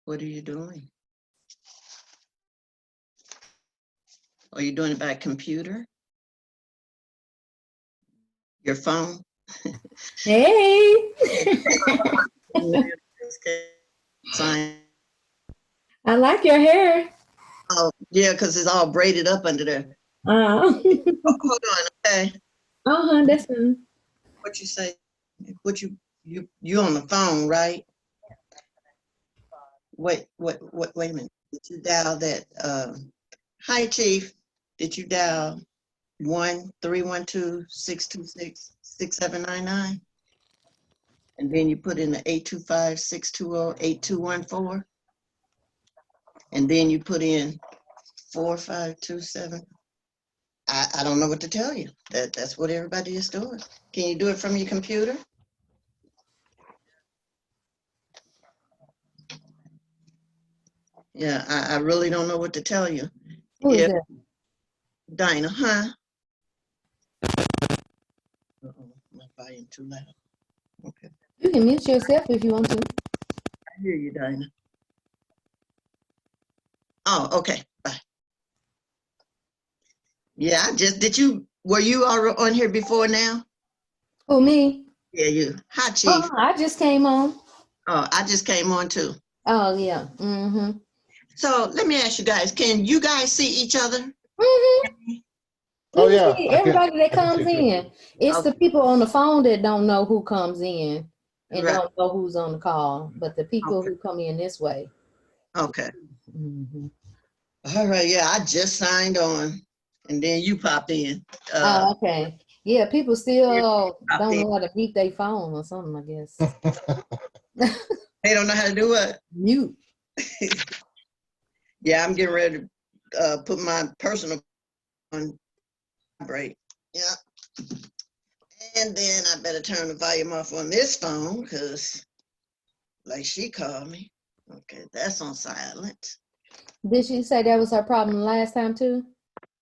What are you doing? Are you doing it by computer? Your phone? Hey. Sign. I like your hair. Oh, yeah, because it's all braided up under there. Uh, Hold on, okay. that's fine. What you say? What you on the phone, right? Wait a minute. Did you dial that hi Chief? Did you dial 1-312-626-6799? And then you put in the 825-620-8214. And then you put in 4527. I don't know what to tell you. That's what everybody is doing. Can you do it from your computer? Yeah, I really don't know what to tell you. Who is If that? Dinah, huh? Uh-oh, my volume too loud. Okay. You can mute yourself if you want to. I hear you, Dinah. Oh, okay. Bye. Yeah, were you on here before now? Who, me? Yeah, you. Hi, Chief. Oh, I just came on. Oh, I just came on too. Oh, yeah. Mm-hmm. So let me ask you guys, can you guys see each other? Mm-hmm. Oh, You yeah, see I can. everybody that I can comes see in. It's Okay. the people on the phone that don't know who comes in and Right. don't know who's on the call, but the people Okay. who come in this way. Okay. Mm-hmm. All right. Yeah, I just signed on, and then you popped in. Oh, okay. Yeah, people still Popped don't in. know how to mute their phone or something, I guess. They don't know how to do it. Mute. Yeah, I'm getting ready to put my personal on break. Yeah. And then I better turn the volume off on this phone because, like she called me. Okay, that's on silent. Did she say that was her problem last time too?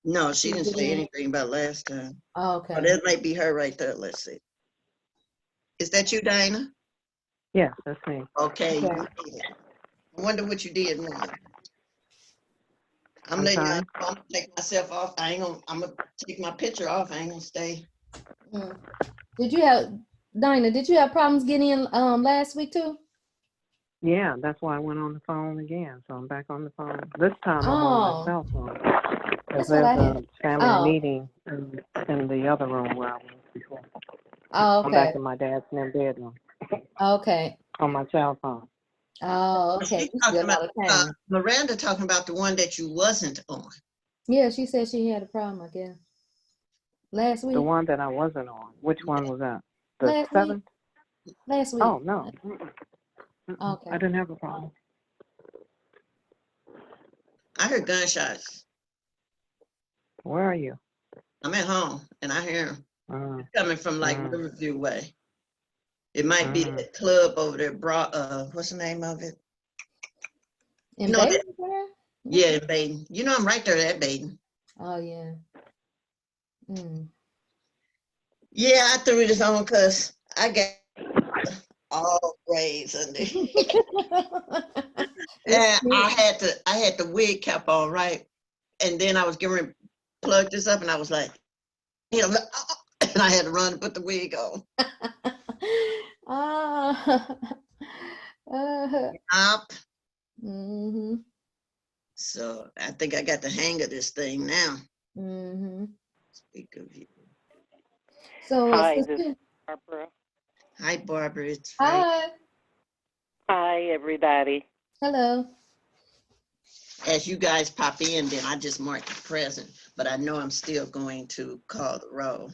No, she didn't say anything about last time. Oh, Oh, okay. that might be her right there. Let's see. Is that you, Dinah? Yeah, that's me. Okay. Okay. You did. I wonder what you did now. I'm I'm letting you sorry? know I'm gonna take myself off. I'm gonna take my picture off. I ain't gonna stay. Mm. Dinah, did you have problems getting in last week too? Yeah, that's why I went on the phone again. So I'm back on the phone. This time I'm on my Oh, cell phone. Because that's what I there's had. a family Oh, meeting in the other room where I was before. oh, I'm back okay. in my dad's new bedroom Okay. on my cell phone. Oh, okay. She's You talking still about out of town. Miranda talking about the one that you wasn't on. Yeah, she said she had a problem, I guess. Last The week? one that I wasn't on. Which one was that? The Last week? 7th? Last week. Oh, no. I Okay. didn't have a problem. I heard gunshots. Where are you? I'm at home and I hear them coming from like mm. Riverview way. It might be Mm. that club over there, what's the name of it? In You know that, Baden? yeah, in Baden. You know I'm right there at Baden. Oh, yeah. Mm. Yeah, I threw this on because I got all braids under. It's And cute. I had the wig cap on, right? And then I was getting ready to plug this up and I was like, you know, and I had to run and put the wig on. Ah. Up. Mm-hmm. So I think I got the hang of this thing now. Mm-hmm. Speak of you. So, Hi, this is sister, Barbara. Hi, Barbara. It's Frank. hi. Hi, everybody. Hello. As you guys pop in, then I just mark the present, but I know I'm still going to call the roll.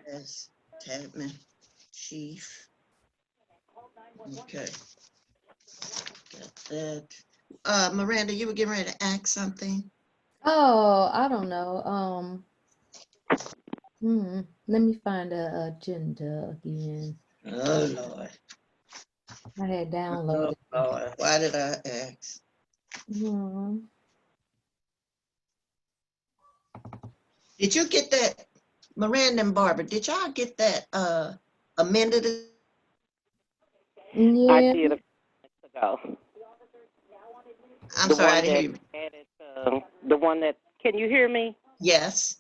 Yes, Tabman, Chief. Okay. Got that. Miranda, you were getting ready to ask something? Oh, I don't know. Let me find the agenda again. Oh, Lord. I had Oh, downloaded. Lord. Why did I ask? Hmm. Did you get that, Miranda and Barbara, did y'all get that amended? Yeah. I did a few minutes ago. I'm The sorry, I one didn't that hear you. added, the one that, can you hear me? Yes,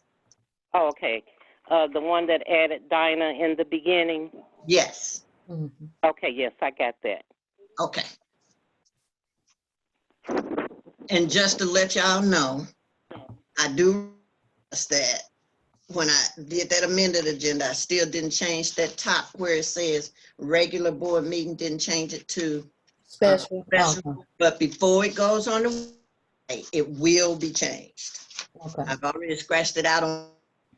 Oh, okay. The one that added Dinah in the beginning. yes. Mhm. Okay, yes, I got that. Okay. And just to let y'all know, I do realize that when I did that amended agenda, I still didn't change that top where it says regular board meeting, didn't change it to Special. special. Okay. But before it goes on the website, it will be changed. Okay. I've already scratched it out on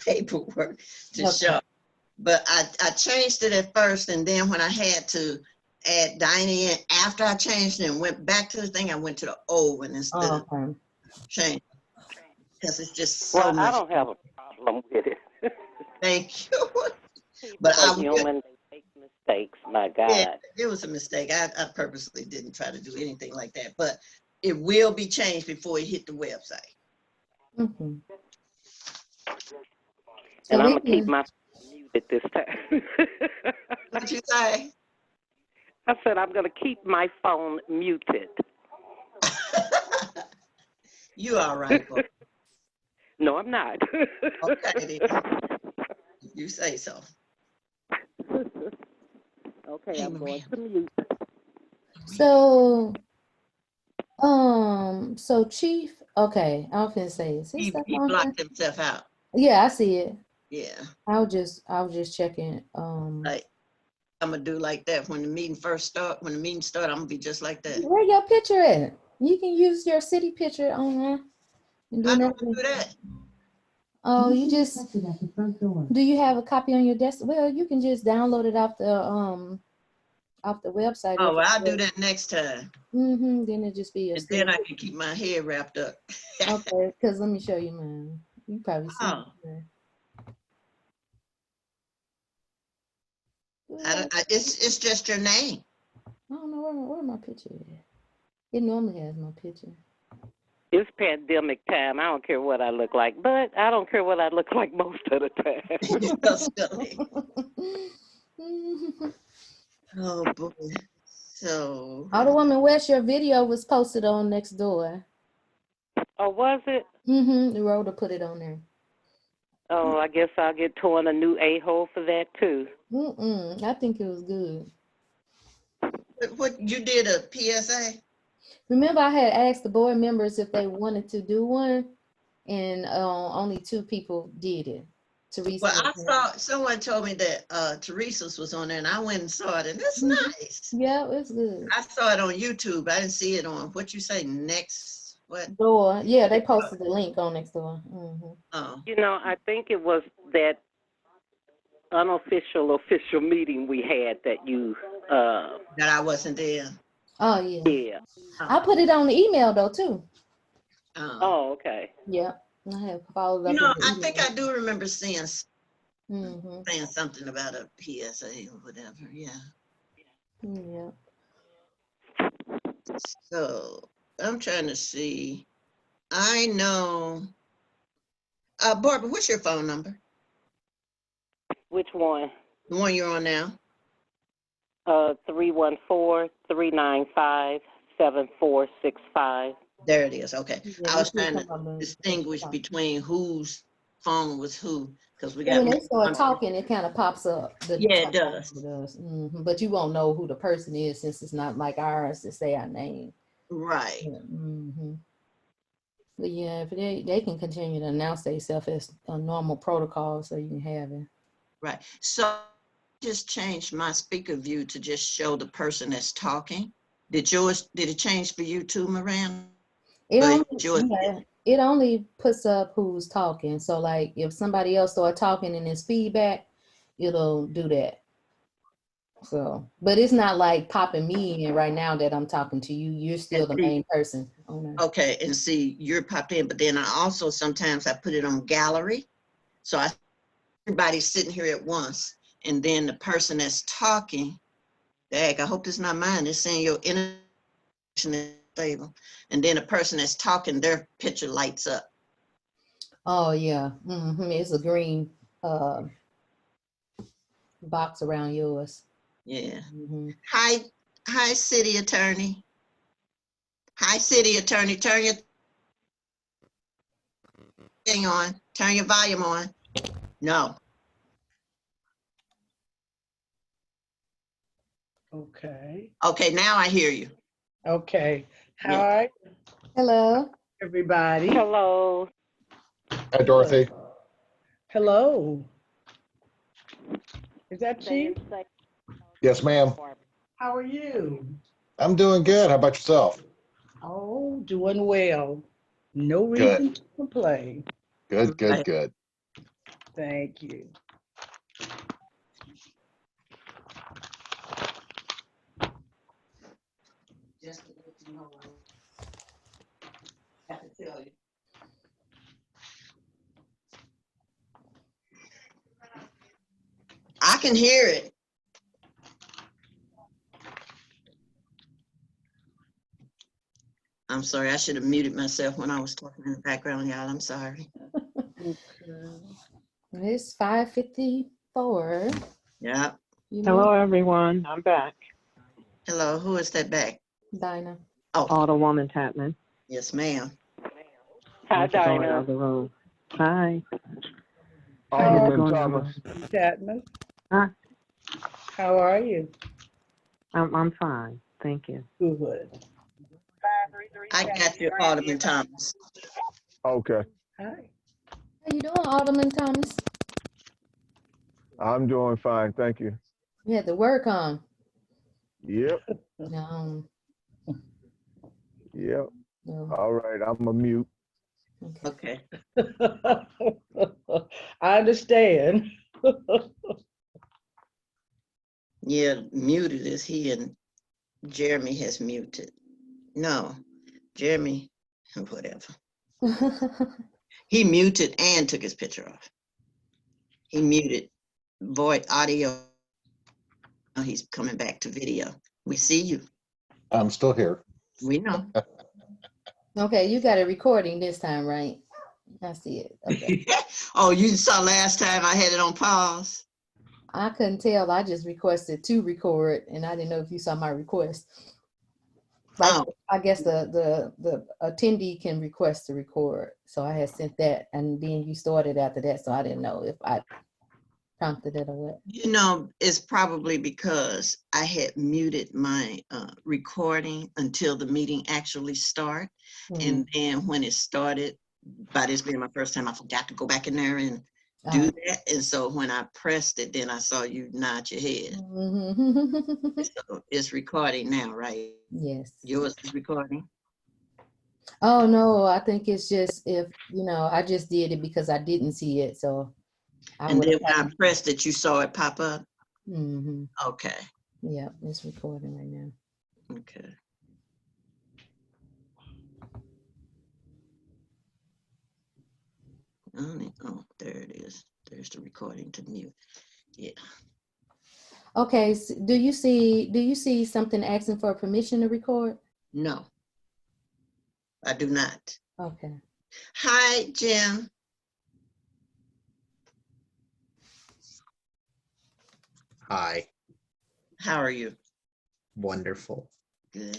paperwork to Okay. show. But I changed it at first, and then when I had to add Dinah in, after I changed it and went back to the thing, I went to the old one instead of Okay. change, because it's just so Well, I much. don't have a problem with it. Thank you. People But I are will, human. They make mistakes. My yeah, God. it was a mistake. I purposely didn't try to do anything like that, but it will be changed before it hit the website. Mhm. So And I'm we going to keep can, my muted this time. What you say? I said I'm going to keep my phone muted. You all right, boy. No, I'm not. Okay, then. You say so. Okay, Hey, I'm going Miranda. to mute. so Chief, okay, I was gonna say, is his stuff He on here? blocked himself out. Yeah, I see it. Yeah, I was just checking. like I'm gonna do like that when the meeting first start. When the meeting start, I'm gonna be just like that. Where your picture at? You can use your city picture on there. And How then do I that, do that? oh, you just, do you have a copy on your desk? Well, you can just download it off the website. Oh, well, I'll do that next time, Then it just be a and then still. I can keep my hair wrapped up. Okay, because let me show you mine. You probably see Oh, it. it's just your name. I don't know where my picture is. It normally has my picture. It's pandemic time. I don't care what I look like, but I don't care what I look like most of the time. So silly. Oh boy. So Alderwoman West, your video was posted on next door. Oh, was it? The Rhoda put it on there. Oh, I guess I'll get torn a new a-hole for that, too. I think it was good. what you did a PSA? Remember, I had asked the board members if they wanted to do one, and only 2 people did it. Teresa. Well, I and- saw someone told me that Teresa's was on there, and I went and saw it, and it's nice. Yeah, it's good. I saw it on YouTube. I didn't see it on what you say next. What? Door. Yeah, they posted the link on next door. Oh, You know, I think it was that unofficial official meeting we had that you, that I wasn't there. Oh, yeah. yeah. I put it on the email, though, too. Oh, okay. Yeah. I have followed You up know, with the I think email. I do remember saying Mm-hmm. something about a PSA or whatever. Yeah. Yeah. So I'm trying to see. I know. Barbara, what's your phone number? Which one? The one you're on now? 314-395-7465. There it is. Okay. Yeah, I you was should trying to come up and- distinguish between whose phone was who, because we got. When they start talking, it kind of pops up. Yeah, it does. It does. But you won't know who the person is since it's not like ours to say our name. Right. But yeah, if they can continue to announce themselves as a normal protocol, so you can have it. Right. So just changed my speaker view to just show the person that's talking. Did it change for you too, Miranda? It only puts up who's talking. So like if somebody else start talking and there's feedback, it'll do that. So, but it's not like popping me in right now that I'm talking to you. You're still the main person on there. Okay, and see, you're popped in, but then I also sometimes I put it on gallery. So everybody's sitting here at once, and then the person that's talking, I hope it's not mine, it's saying your internet is stable. And then the person that's talking, their picture lights up. Oh yeah. It's a green box around yours. Yeah. Hi, Hi, city attorney. Hi, city attorney. Turn your thing on. Turn your volume on. No. Okay, Okay, now I hear you. okay. Yeah. Hi, Hello. everybody. Hello. Hi, Dorothy. Hello. Is that Chief? Yes, ma'am. How are you? I'm doing good. How about yourself? Oh, doing well. No Good. reason to complain. Good, good, Right. good. Thank you. Just to let you know, I have to tell you. I can hear it. I'm sorry, I should have muted myself when I was talking in the background, y'all. I'm sorry. Okay. It's 5:54. Yeah. You Hello, know, everyone. I'm back. Hello, who is that back? Dinah. Oh, Alderwoman Tatman. yes, ma'am. Hi, Had to go in the Dinah. other room. Hi. How I had to are Alderman go in the other Thomas. room. Chapman? Huh? How are you? I'm fine. Thank you. Good. I got you, Alderman Thomas. Okay, Hi. How you doing, Alderman Thomas? I'm doing fine. Thank you. You had to work on. Yep, No. yep. No. All right, I'm a mute. Okay. Okay. I understand. Yeah, muted is he and Jeremy has muted. No, Jeremy, whatever. He muted and took his picture off. He muted voice audio. Now he's coming back to video. We see you. I'm still here. We know. Okay, you got a recording this time, right? I see it. Okay. Oh, you saw last time I had it on pause. I couldn't tell. I just requested to record, and I didn't know if you saw my request. Like, Oh, I guess the attendee can request to record. So I had sent that, and then you started after that. So I didn't know if I prompted it or what. you know, it's probably because I had muted my recording until the meeting actually start. And then when it started, by this being my first time, I forgot to go back in there and do that. And so when I pressed it, then I saw you nod your head. So it's recording now, right? Yes. Yours is recording? Oh no, I think it's just if I just did it because I didn't see it, so I And would then when have. I pressed it, you saw it pop up? Mm-hmm. Okay, Yeah, it's recording right now. okay. Oh, there it is. There's the recording to mute. Yeah. Okay, so do you see something asking for permission to record? No, I do not. Okay. Hi, Jim. Hi, How are you? wonderful. Good.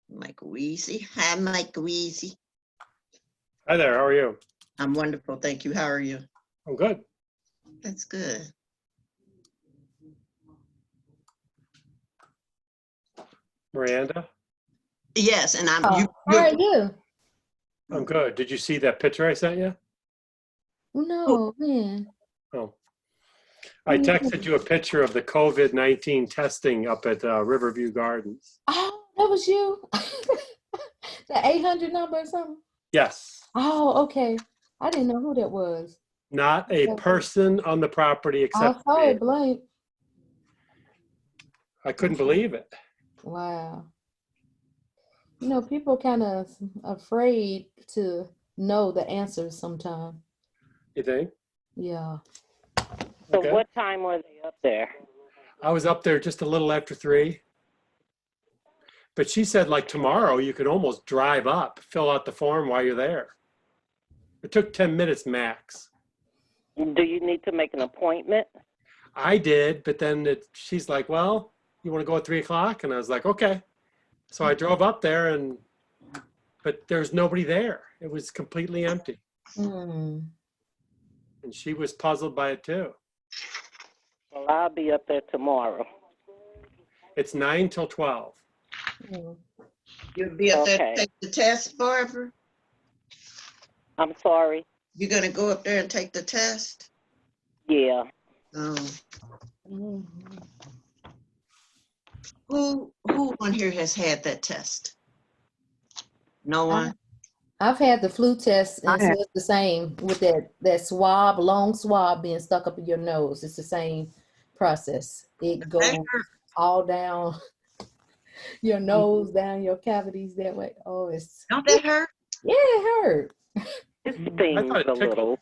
Mike Weezy. Hi, Mike Weezy. Hi there, how are you? I'm wonderful, thank you. How are you? I'm good. That's good. Miranda? Yes, and I'm How are you? I'm good. Did you see that picture I sent you? No, man. Oh. I texted you a picture of the COVID-19 testing up at Riverview Gardens. Oh, that was you. The 800 number or something. Yes. Oh, okay. I didn't know who that was. Not a person on the property I except saw me. it blank. I couldn't believe it. Wow. People kind of afraid to know the answers sometimes. You think? Yeah. So Okay. what time were they up there? I was up there just a little after 3. But she said like tomorrow you could almost drive up, fill out the form while you're there. It took 10 minutes max. Do you need to make an appointment? I did, but then she's like, well, you want to go at 3 o'clock? And I was like, okay. So I drove up there but there's nobody there. It was completely empty. Mm. And she was puzzled by it too. Well, I'll be up there tomorrow. It's 9 till 12. Mm. You'll be up there Okay. to take the test, Barbara? I'm sorry. You're gonna go up there and take the test? Yeah. Oh. Mm. Who on here has had that test? No one? I've had the flu test, and I so have. it's the same with that swab, long swab being stuck up in your nose. It's the same process. It That goes hurt. all down your nose, down your cavities that way. Oh, it's Don't that hurt? yeah, it hurt. It I stings thought it a tickled. little.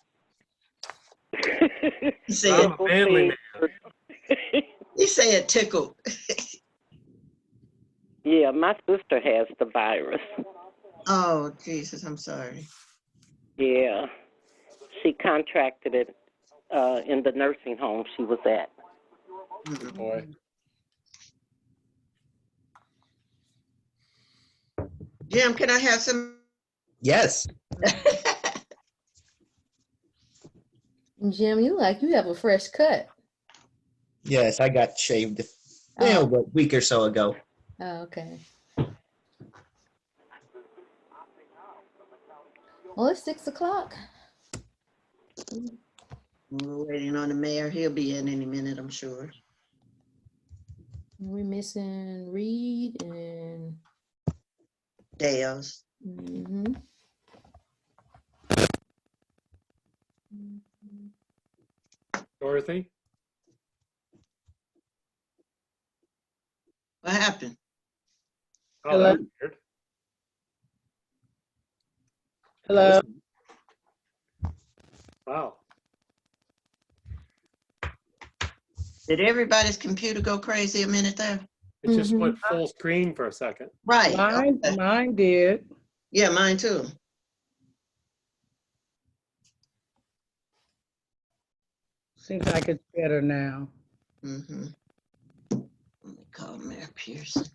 He said, I'm a manly man. he said tickled. Yeah, my sister has the virus. Oh, Jesus, I'm sorry. Yeah. She contracted it in the nursing home she was at. Mm. Boy. Jim, can I have some? Yes. Jim, you have a fresh cut. Yes, I got shaved Oh, a week or so ago. oh, okay. Well, it's 6 o'clock. We're waiting on the mayor. He'll be in any minute, I'm sure. We're missing Reed and Dale's. mhm. Dorothy? What happened? Oh, Hello? that's weird. Hello? Wow. Did everybody's computer go crazy a minute there? It just Mhm. went full screen for a second. Right. Mine, Okay. mine did. Yeah, mine too. Seems like it's better now. Mm-hmm. Let me call Mayor Pearson.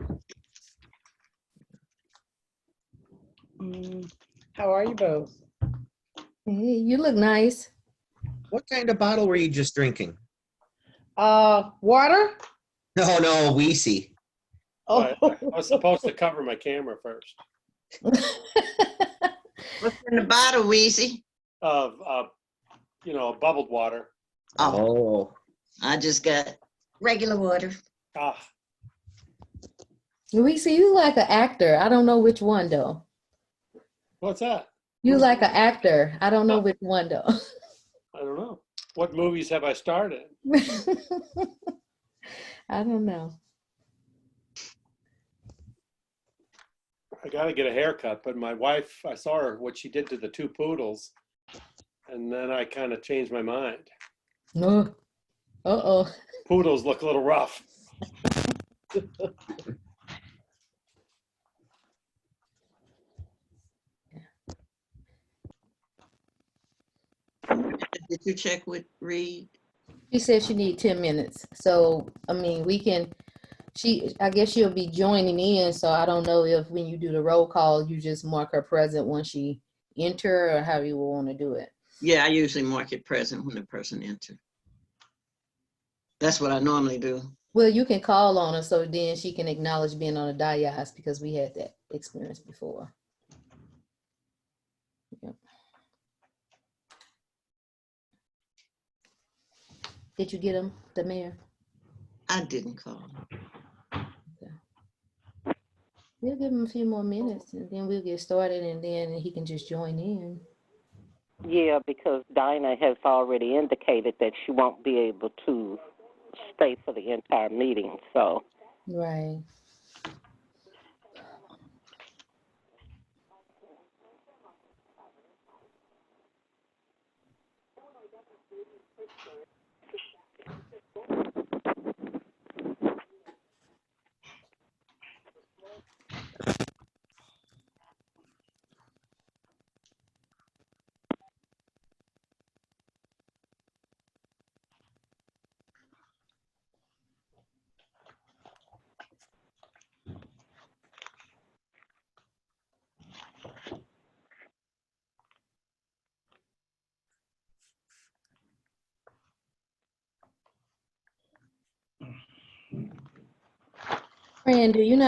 How are you both? Hey, you look nice. What kind of bottle were you just drinking? Water? No, Weesey. But Oh, I was supposed to cover my camera first. What's in the bottle, Weezy? Of, bubbled water. Oh, I just got regular water. Ah, We see you like an actor. I don't know which one though. what's that? You like an actor. I don't know which one though. I don't know. What movies have I starred in? I don't know. I got to get a haircut, but my wife, I saw her, what she did to the two poodles, and then I kind of changed my mind. No. Uh-oh. Poodles look a little rough. Did you check with Reed? She said she need 10 minutes. So, I mean, I guess she'll be joining in. So I don't know if when you do the roll call, you just mark her present when she enter or how you will want to do it. Yeah, I usually mark it present when the person enters. That's what I normally do. Well, you can call on her so then she can acknowledge being on the dais because we had that experience before. Yep. Did you get him, the mayor? I didn't call. We'll give him a few more minutes and then we'll get started and then he can just join in. Yeah, because Dinah has already indicated that she won't be able to stay for the entire meeting. So, Right. Fran, do you know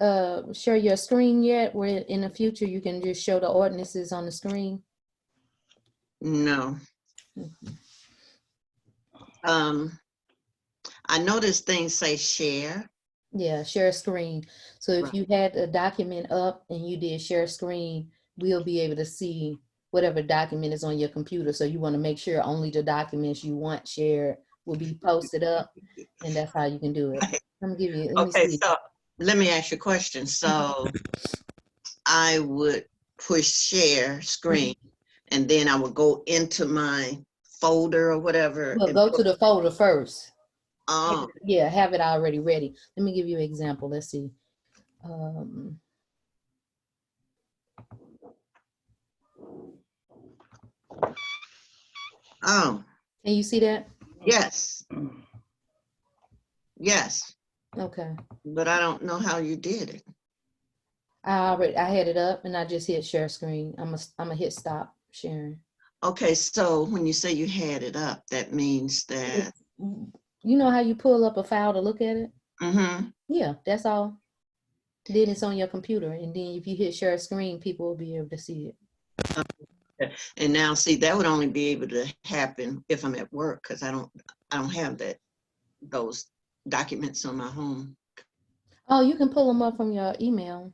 how to share your screen yet? Where in the future you can just show the ordinances on the screen? No. I noticed things say share. Yeah, share screen. So if Right. you had a document up and you did share screen, we'll be able to see whatever document is on your computer. So you want to make sure only the documents you want shared will be posted up, and that's how you can do it. Let me Okay, see. so let me ask you a question. So I would push share screen, and then I would go into my folder or whatever. Well, And go to the folder first. oh, Yeah, have it already ready. Let me give you an example. Let's see. Um, oh, can you see that? yes, yes, Okay. but I don't know how you did it. I had it up and I just hit share screen. I'm gonna hit stop sharing. Okay, so when you say you had it up, that means that. You know how you pull up a file to look at it? Mm-hmm. Yeah, that's all. Then it's on your computer, and then if you hit share screen, people will be able to see it. And now, see, that would only be able to happen if I'm at work, because I don't have those documents on my home. Oh, you can pull them up from your email.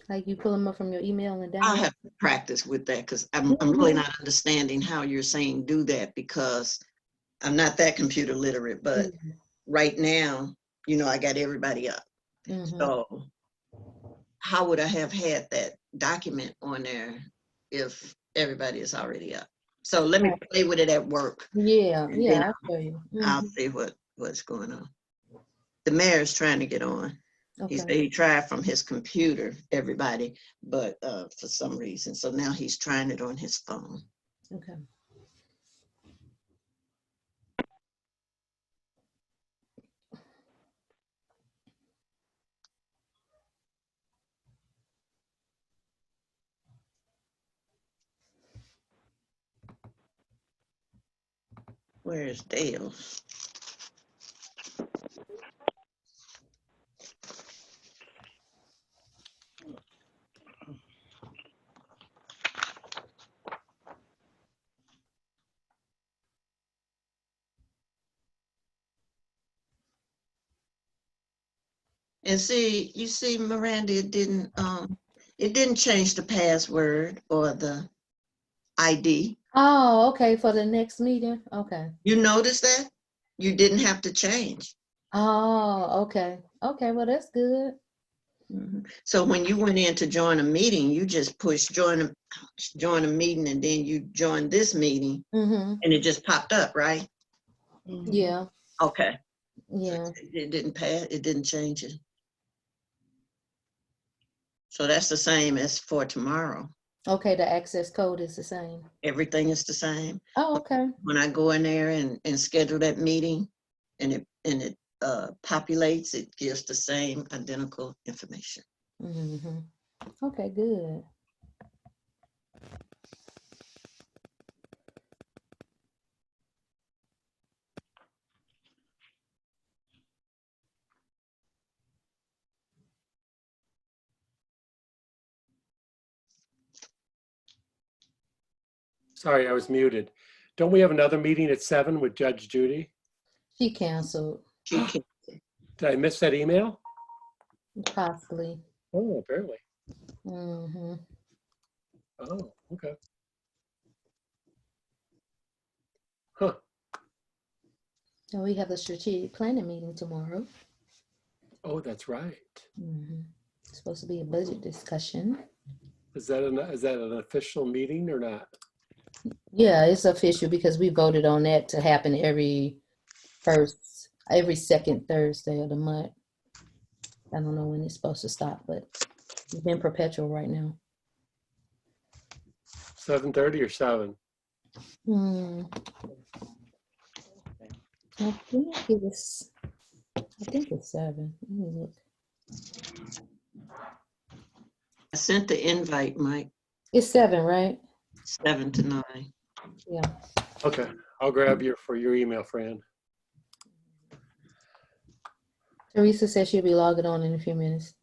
Like you pull them up from your email and I'll download. have to practice with that, because I'm really not understanding how you're saying do that, because I'm not that computer literate. But right now, I got everybody up. Mm-hmm. So how would I have had that document on there if everybody is already up? So let me play with it at work. Yeah, And yeah, then I'll show you. I'll see what's going on. The mayor's trying to get on. He said Okay. he tried from his computer, everybody, but for some reason. So now he's trying it on his phone. Okay. Where's Dale? And see, you see, Miranda, it didn't change the password or the ID. Oh, okay, for the next meeting. Okay. You notice that? You didn't have to change. Oh, okay. Okay, well, that's good. Mhm. So when you went in to join a meeting, you just pushed join a meeting, and then you joined this meeting, Mm-hmm. and it just popped up, right? Yeah, Okay. yeah. It didn't pass. It didn't change it. So that's the same as for tomorrow. Okay, the access code is the same. Everything is the same. Oh, okay. When I go in there and schedule that meeting, and it populates, it gives the same identical information. Mm-hmm. Okay, good. Sorry, I was muted. Don't we have another meeting at 7 with Judge Judy? She canceled, She can, Did I miss that email? possibly. Oh, apparently. Mm-hmm. Oh, okay. Huh. So we have a strategic planning meeting tomorrow. Oh, that's right. Mm-hmm. It's supposed to be a budget discussion. Is that an official meeting or not? Yeah, it's official because we voted on that to happen every second Thursday of the month. I don't know when it's supposed to stop, but it's been perpetual right now. 7:30 or 7? I think it's 7. Let me look. I sent the invite, Mike, It's 7, right? 7 to 9. Yeah. Okay, I'll grab for your email, Fran. Teresa says she'll be logging on in a few minutes.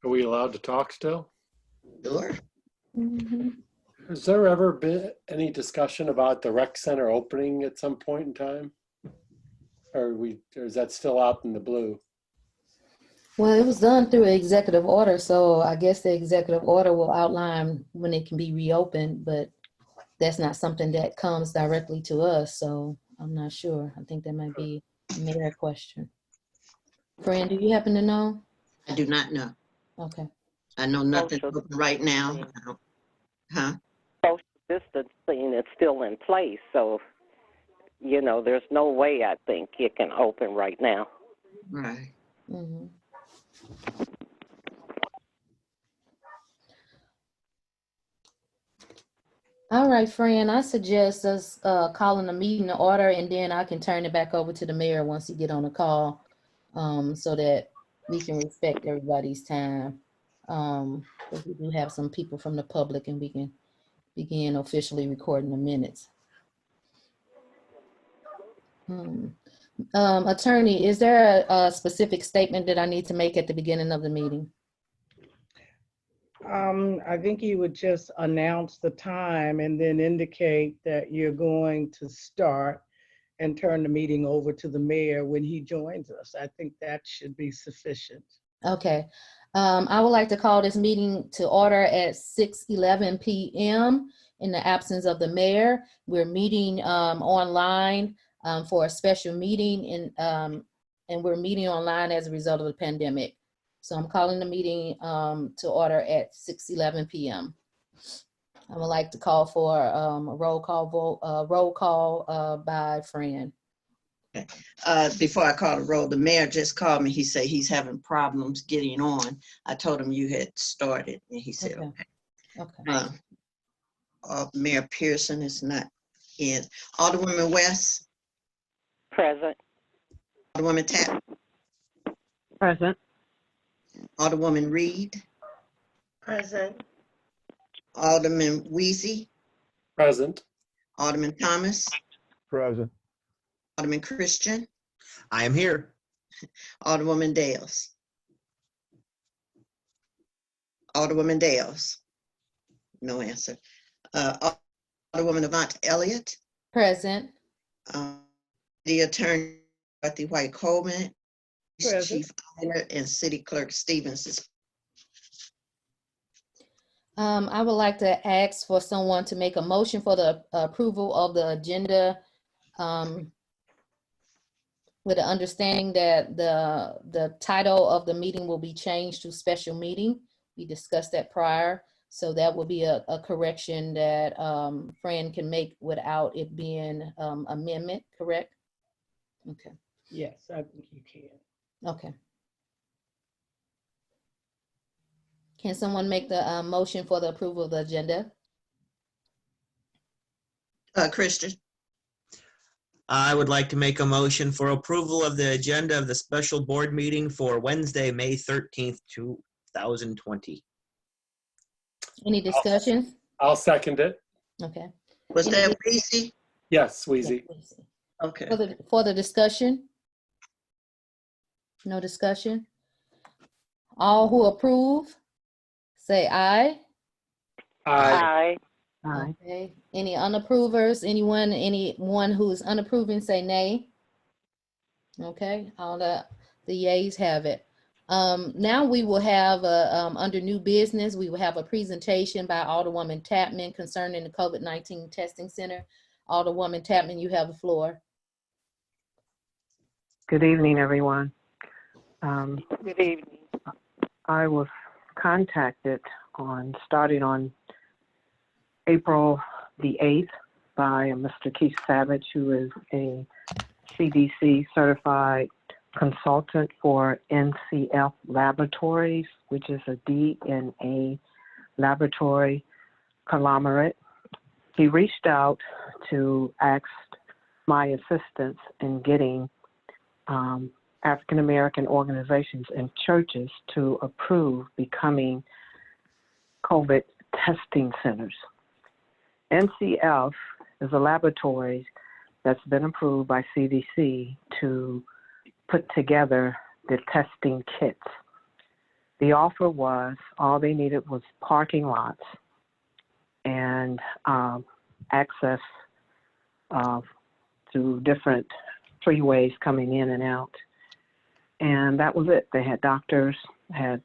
Are we allowed to talk still? Sure. Has there ever been any discussion about the rec center opening at some point in time? Or is that still out in the blue? Well, it was done through an executive order, so I guess the executive order will outline when it can be reopened, but that's not something that comes directly to us, so I'm not sure. I think that might be a mayor question. Fran, do you happen to know? I do not know. Okay. I know nothing Social open right now. distancing. Huh? Social distancing is still in place, so, you know, there's no way I think it can open right now. Right. Mhm. All right, Fran, I suggest us calling a meeting to order, and then I can turn it back over to the mayor once he get on the call, so that we can respect everybody's time. Because we do have some people from the public, and we can begin officially recording the minutes. Attorney, is there a specific statement that I need to make at the beginning of the meeting? I think you would just announce the time and then indicate that you're going to start and turn the meeting over to the mayor when he joins us. I think that should be sufficient. Okay. I would like to call this meeting to order at 6:11 p.m. in the absence of the mayor. We're meeting online for a special meeting, and we're meeting online as a result of the pandemic. So I'm calling the meeting to order at 6:11 p.m. I would like to call for a roll call vote by Fran. Before I call the roll, the mayor just called me. He said he's having problems getting on. I told him you had started, and he said, Okay. okay. Okay. Mayor Pearson is not in. Alderwoman West, Present. Alderwoman Tapp, Present. Alderwoman Reed, Present. Alderman Weezy, Present. Alderman Thomas, Present. Alderman Christian, I am here. Alderwoman Dales. Alderwoman Dales. No answer. Alderwoman Avant Elliott, Present. the attorney, Dorothy White Coleman, Present. Chief Auditor, and City Clerk Stevens is. I would like to ask for someone to make a motion for the approval of the agenda with the understanding that the title of the meeting will be changed to special meeting. We discussed that prior, so that will be a correction that Fran can make without it being amendment, correct? Okay, Yes, I think you can. okay. Can someone make the motion for the approval of the agenda? Christian, I would like to make a motion for approval of the agenda of the special board meeting for Wednesday, May 13th, 2020. Any discussion? I'll second it. Okay. was Any that Weezy? Yes, Yeah, Wheezy. please. Okay. For the discussion? No discussion? All who approve, say aye. Aye. Aye. Okay. Any unapprovers? Anyone who's unapproving, say nay. Okay, all the yays have it. Now we will have under new business, we will have a presentation by Alderwoman Tapman concerning the COVID-19 testing center. Alderwoman Tapman, you have the floor. Good evening, everyone. Good evening. I was contacted starting on April the 8th by Mr. Keith Savage, who is a CDC certified consultant for NCF Laboratories, which is a DNA laboratory conglomerate. He reached out to ask my assistance in getting African American organizations and churches to approve becoming COVID testing centers. NCF is a laboratory that's been approved by CDC to put together the testing kits. The offer was all they needed was parking lots and access to different freeways coming in and out. And that was it. They had doctors, had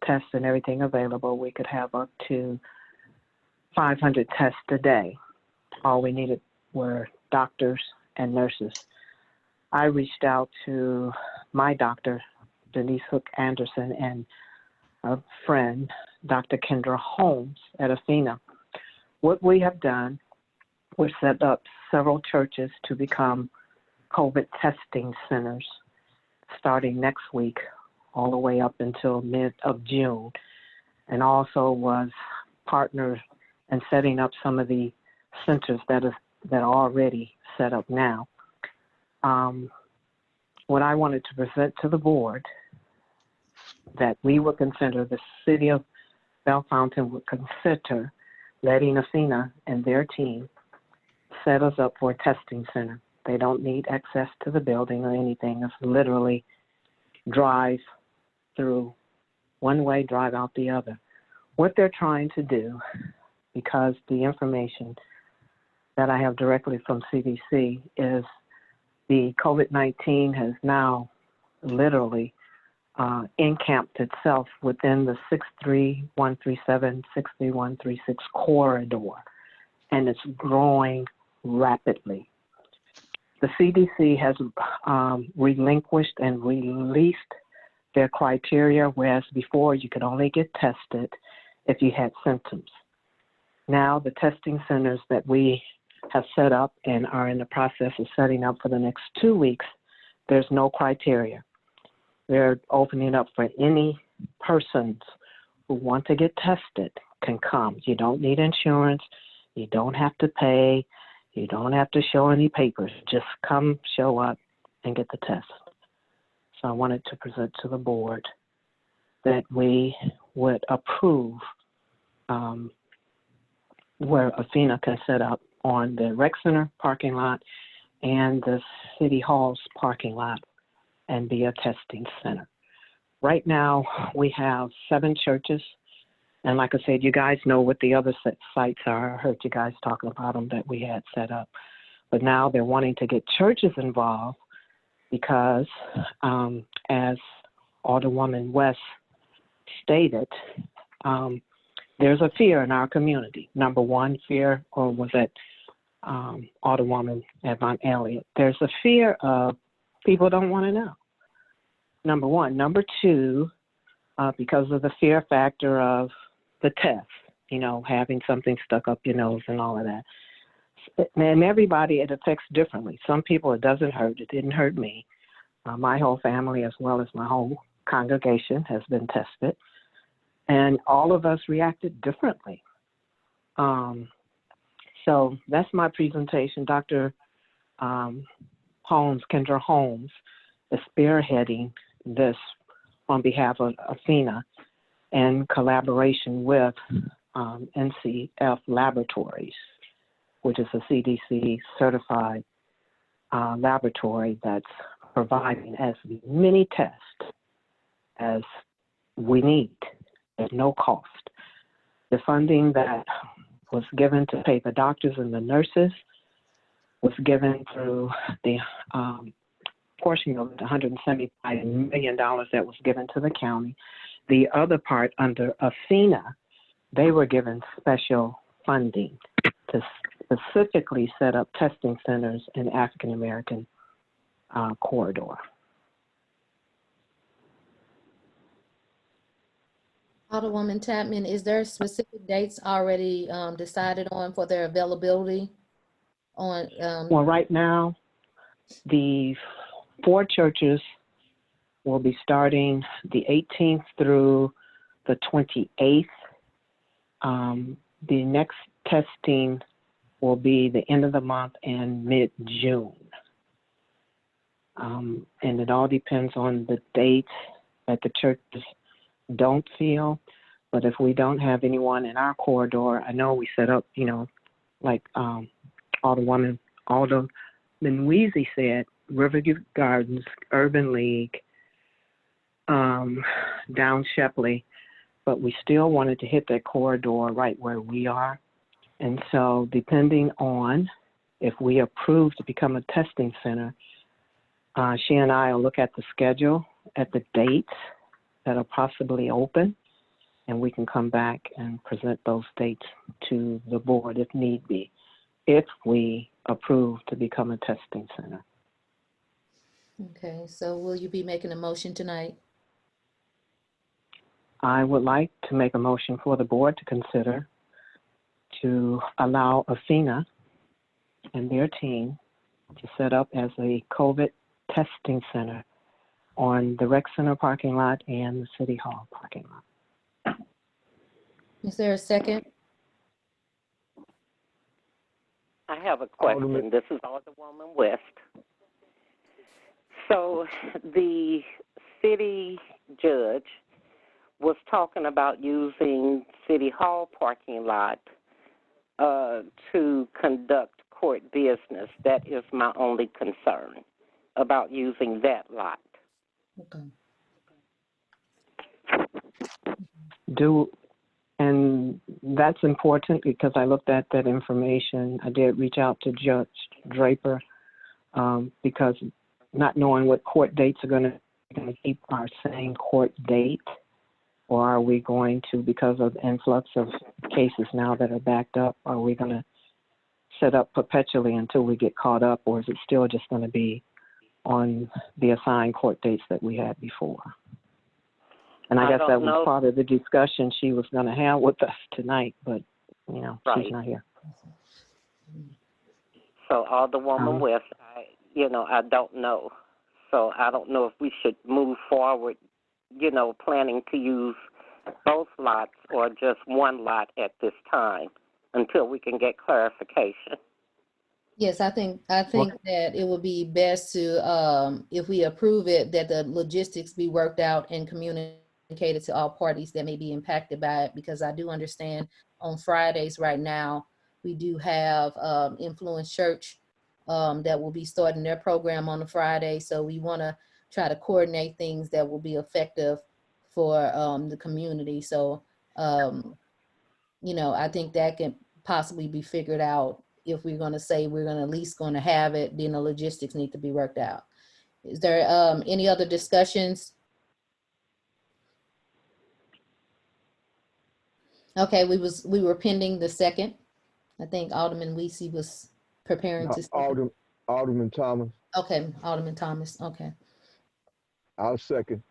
tests and everything available. We could have up to 500 tests a day. All we needed were doctors and nurses. I reached out to my doctor, Denise Hook Anderson, and a friend, Dr. Kendra Holmes at Athena. What we have done, we've set up several churches to become COVID testing centers starting next week all the way up until mid of June, and also was partnered in setting up some of the centers that are already set up now. What I wanted to present to the board that we would consider, the city of Bellefontaine would consider letting Athena and their team set us up for a testing center. They don't need access to the building or anything. It's literally drive through one way, drive out the other. What they're trying to do, because the information that I have directly from CDC is the COVID-19 has now literally encamped itself within the 63137, 63136 corridor, and it's growing rapidly. The CDC has relinquished and released their criteria, whereas before you could only get tested if you had symptoms. Now the testing centers that we have set up and are in the process of setting up for the next 2 weeks, there's no criteria. They're opening up for any persons who want to get tested can come. You don't need insurance. You don't have to pay. You don't have to show any papers. Just come, show up, and get the test. So I wanted to present to the board that we would approve where Athena can set up on the rec center parking lot and the city hall's parking lot and be a testing center. Right now, we have 7 churches. And like I said, you guys know what the other sites are. I heard you guys talking about them that we had set up. But now they're wanting to get churches involved because, as Alderwoman West stated, there's a fear in our community. Number one, fear, or was it Alderwoman Avant Elliott? There's a fear of people don't want to know. Number one. Number two, because of the fear factor of the test, having something stuck up your nose and all of that. And everybody, it affects differently. Some people, it doesn't hurt. It didn't hurt me. My whole family, as well as my whole congregation, has been tested. And all of us reacted differently. So that's my presentation. Dr. Holmes, Kendra Holmes, is spearheading this on behalf of Athena in collaboration with NCF Laboratories, which is a CDC certified laboratory that's providing as many tests as we need at no cost. The funding that was given to pay the doctors and the nurses was given through the portion of the $175 million that was given to the county. The other part under Athena, they were given special funding to specifically set up testing centers in African American corridor. Alderwoman Chapman, is there specific dates already decided on for their availability on? Well, right now, the 4 churches will be starting the 18th through the 28th. The next testing will be the end of the month and mid-June. And it all depends on the dates that the churches don't feel. But if we don't have anyone in our corridor, I know we set up, you know, like Alderman Weezy said, Riverview Gardens, Urban League, down Shepley, but we still wanted to hit that corridor right where we are. And so depending on if we approve to become a testing center, she and I will look at the schedule, at the dates that are possibly open, and we can come back and present those dates to the board if need be, if we approve to become a testing center. Okay, so will you be making a motion tonight? I would like to make a motion for the board to consider to allow Athena and their team to set up as a COVID testing center on the rec center parking lot and the city hall parking lot. Is there a second? I have a question. Alderman. This is Alderwoman West. So the city judge was talking about using City Hall parking lot to conduct court business. That is my only concern about using that lot. Okay. And that's important because I looked at that information. I did reach out to Judge Draper because not knowing what court dates are going to keep our same court date, or are we going to, because of the influx of cases now that are backed up, are we going to set up perpetually until we get caught up, or is it still just going to be on the assigned court dates that we had before? And I guess that was part of the discussion she was going to have with us tonight, but, you know, Right. She's not here. So Alderwoman West, I don't know. So I don't know if we should move forward, planning to use both lots or just one lot at this time until we can get clarification. Yes, I think that it would be best to, if we approve it, that the logistics be worked out and communicated to all parties that may be impacted by it, because I do understand on Fridays right now, we do have Influence Church that will be starting their program on a Friday. So we want to try to coordinate things that will be effective for the community. So, I think that can possibly be figured out. If we're going to say we're going to at least going to have it, then the logistics need to be worked out. Is there any other discussions? Okay, we were pending the second. I think Alderman Weesey was preparing to second. Alderman Thomas. Okay, Alderman Thomas. Okay. I'll second.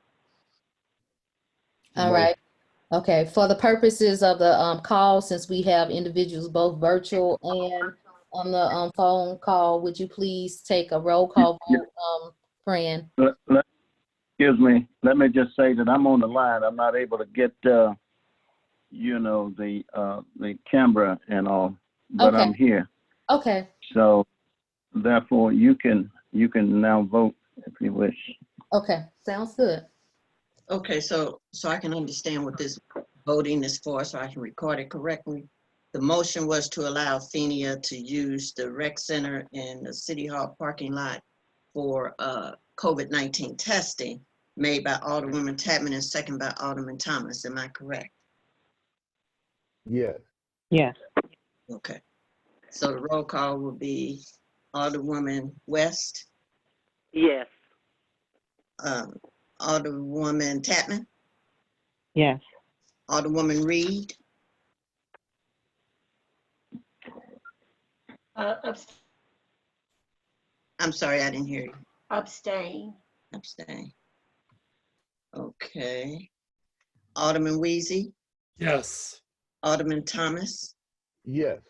All right. Okay. For the purposes of the call, since we have individuals both virtual and on the phone call, would you please take a roll call vote, Fran? Excuse me. Let me just say that I'm on the line. I'm not able to get, the camera and all, but Okay. I'm here. Okay. So therefore, you can now vote if you wish. Okay. Sounds good. Okay, so I can understand what this voting is for, so I can record it correctly. The motion was to allow Athenia to use the rec center and the city hall parking lot for COVID-19 testing, made by Alderwoman Tapman and second by Alderman Thomas. Am I correct? Yes. Yes. Okay. So the roll call will be Alderwoman West, Yes. Alderwoman Tapman, Yes. Alderwoman Reed, I'm sorry, I didn't hear you. Abstain. Abstain. Okay. Alderman Weezy, Yes. Alderman Thomas, Yes.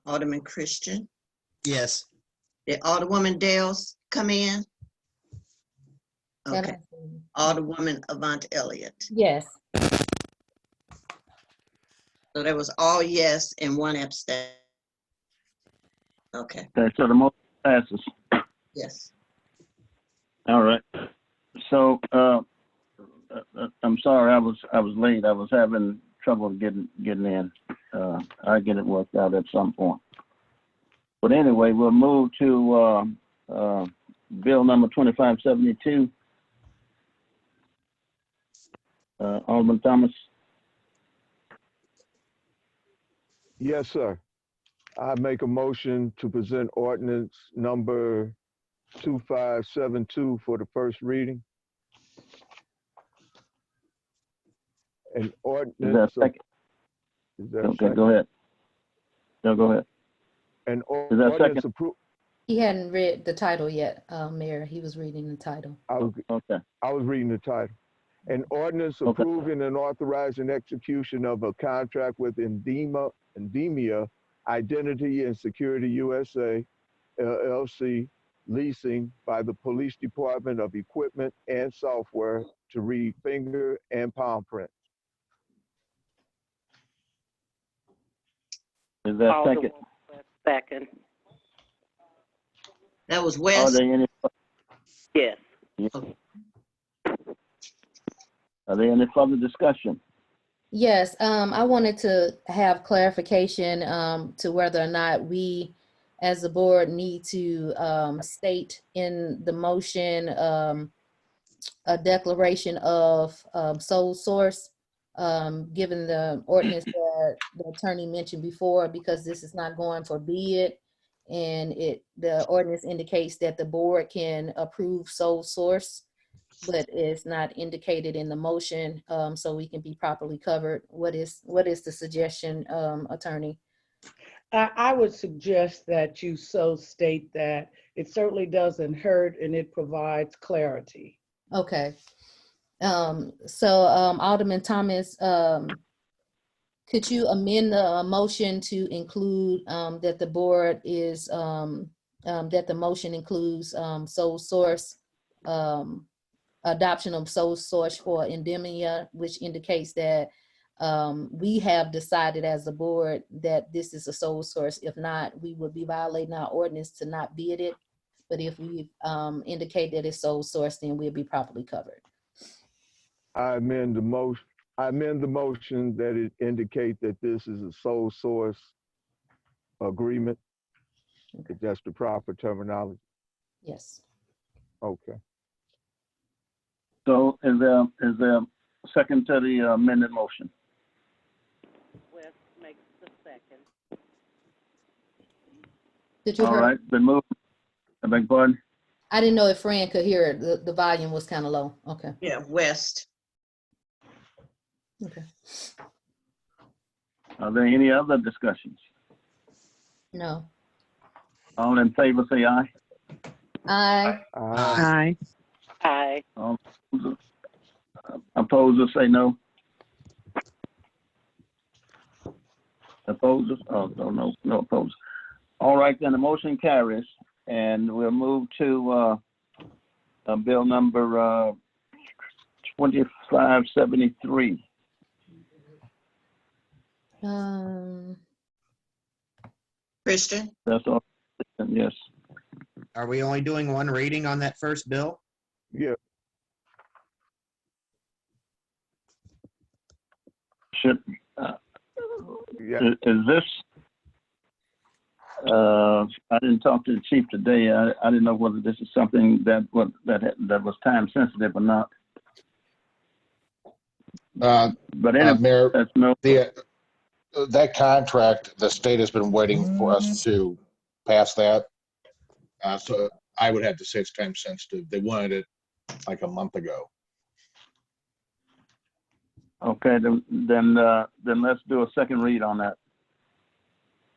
Alderman Christian. Yes. Did Alderwoman Dales come in? That Okay. I see. Alderwoman Avant Elliott. Yes. So there was all yes and one abstain. Okay, Okay, so the motion passes. yes. All right. So, I'm sorry, I was late. I was having trouble getting in. I'll get it worked out at some point. But anyway, we'll move to, bill number 2572. Alderman Thomas. Yes, sir. I make a motion to present ordinance number 2572 for the first reading. An Is that ordinance. second? Is there a Okay, second? go ahead. No, go ahead. An Is that ordinance second? approved. He hadn't read the title yet, Mayor. He was reading the title. Okay, I was reading the title. An ordinance Okay. approving and authorizing execution of a contract with Endemia Identity and Security USA, LLC, leasing by the Police Department of equipment and software to read finger and palm print. is that second? Alderwoman West, second. That was Are West. there any, Yes. are there any further discussion? Yes, I wanted to have clarification to whether or not we, as a board, need to state in the motion a declaration of sole source, given the ordinance that the attorney mentioned before, because this is not going for bid. And the ordinance indicates that the board can approve sole source, but it's not indicated in the motion, so we can be properly covered. What is the suggestion, attorney? I would suggest that you so state that it certainly doesn't hurt and it provides clarity. Okay. Alderman Thomas, could you amend the motion to include that the board is that the motion includes sole source, adoption of sole source for Endemia, which indicates that we have decided as a board that this is a sole source. If not, we would be violating our ordinance to not bid it. But if we indicate that it's sole source, then we'll be properly covered. I amend the motion that it indicate that this is a sole source agreement. If that's the proper terminology. Yes. Okay. So is there a second to the amended motion? West makes the second. Did you All hear? right, been moved. I beg your pardon? I didn't know if Fran could hear it. The volume was kind of low. Okay. Yeah, West. Okay. Are there any other discussions? No. All in favor, say aye. Aye. Aye. Aye. All opposers, say no. Opposers? Oh, no opposers. All right, then the motion carries, and we'll move to bill number 2573. Christian? That's all. Yes. Are we only doing one reading on that first bill? Yeah. Should, Yeah. is this, I didn't talk to the chief today. I didn't know whether this is something that was time sensitive or not. But anyway, Mayor, that's no. that contract, the state has been waiting for us to pass that. So I would have to say it's time sensitive. They wanted it like a month ago. Okay, then let's do a second read on that.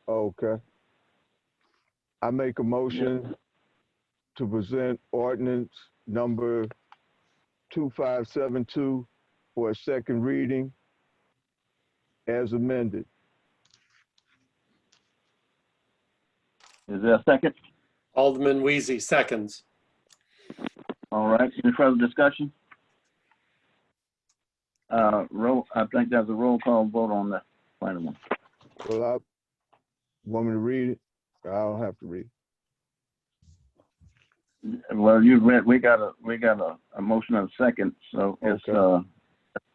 Okay. I make a motion to present ordinance number 2572 for a second reading as amended. Is there a second? Alderman Weezy, seconds. All right, any further discussion? I think there's a roll call vote on the final one. Well, I want me to read it? I don't have to read. Well, you read, we got a motion and a second, so it's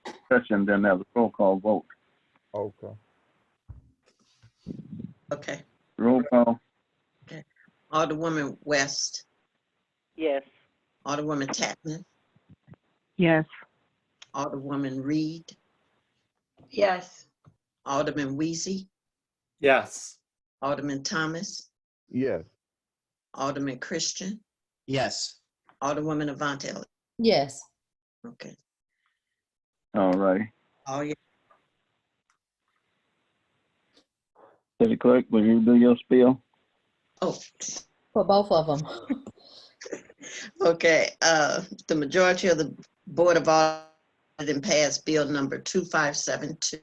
discussion, then there's a roll call vote. Okay. Okay. Roll call. Alderwoman West, Yes. Alderwoman Tapman, Yes. Alderwoman Reed, Yes. Alderman Weezy, Yes. Alderman Thomas, Yes. Alderman Christian, Yes. Alderwoman Avante. Yes. Okay. All right. All yeah. City Clerk, will you do your spiel? Oh, For both of them. okay. The majority of the Board of Aldermen passed Bill number 2572,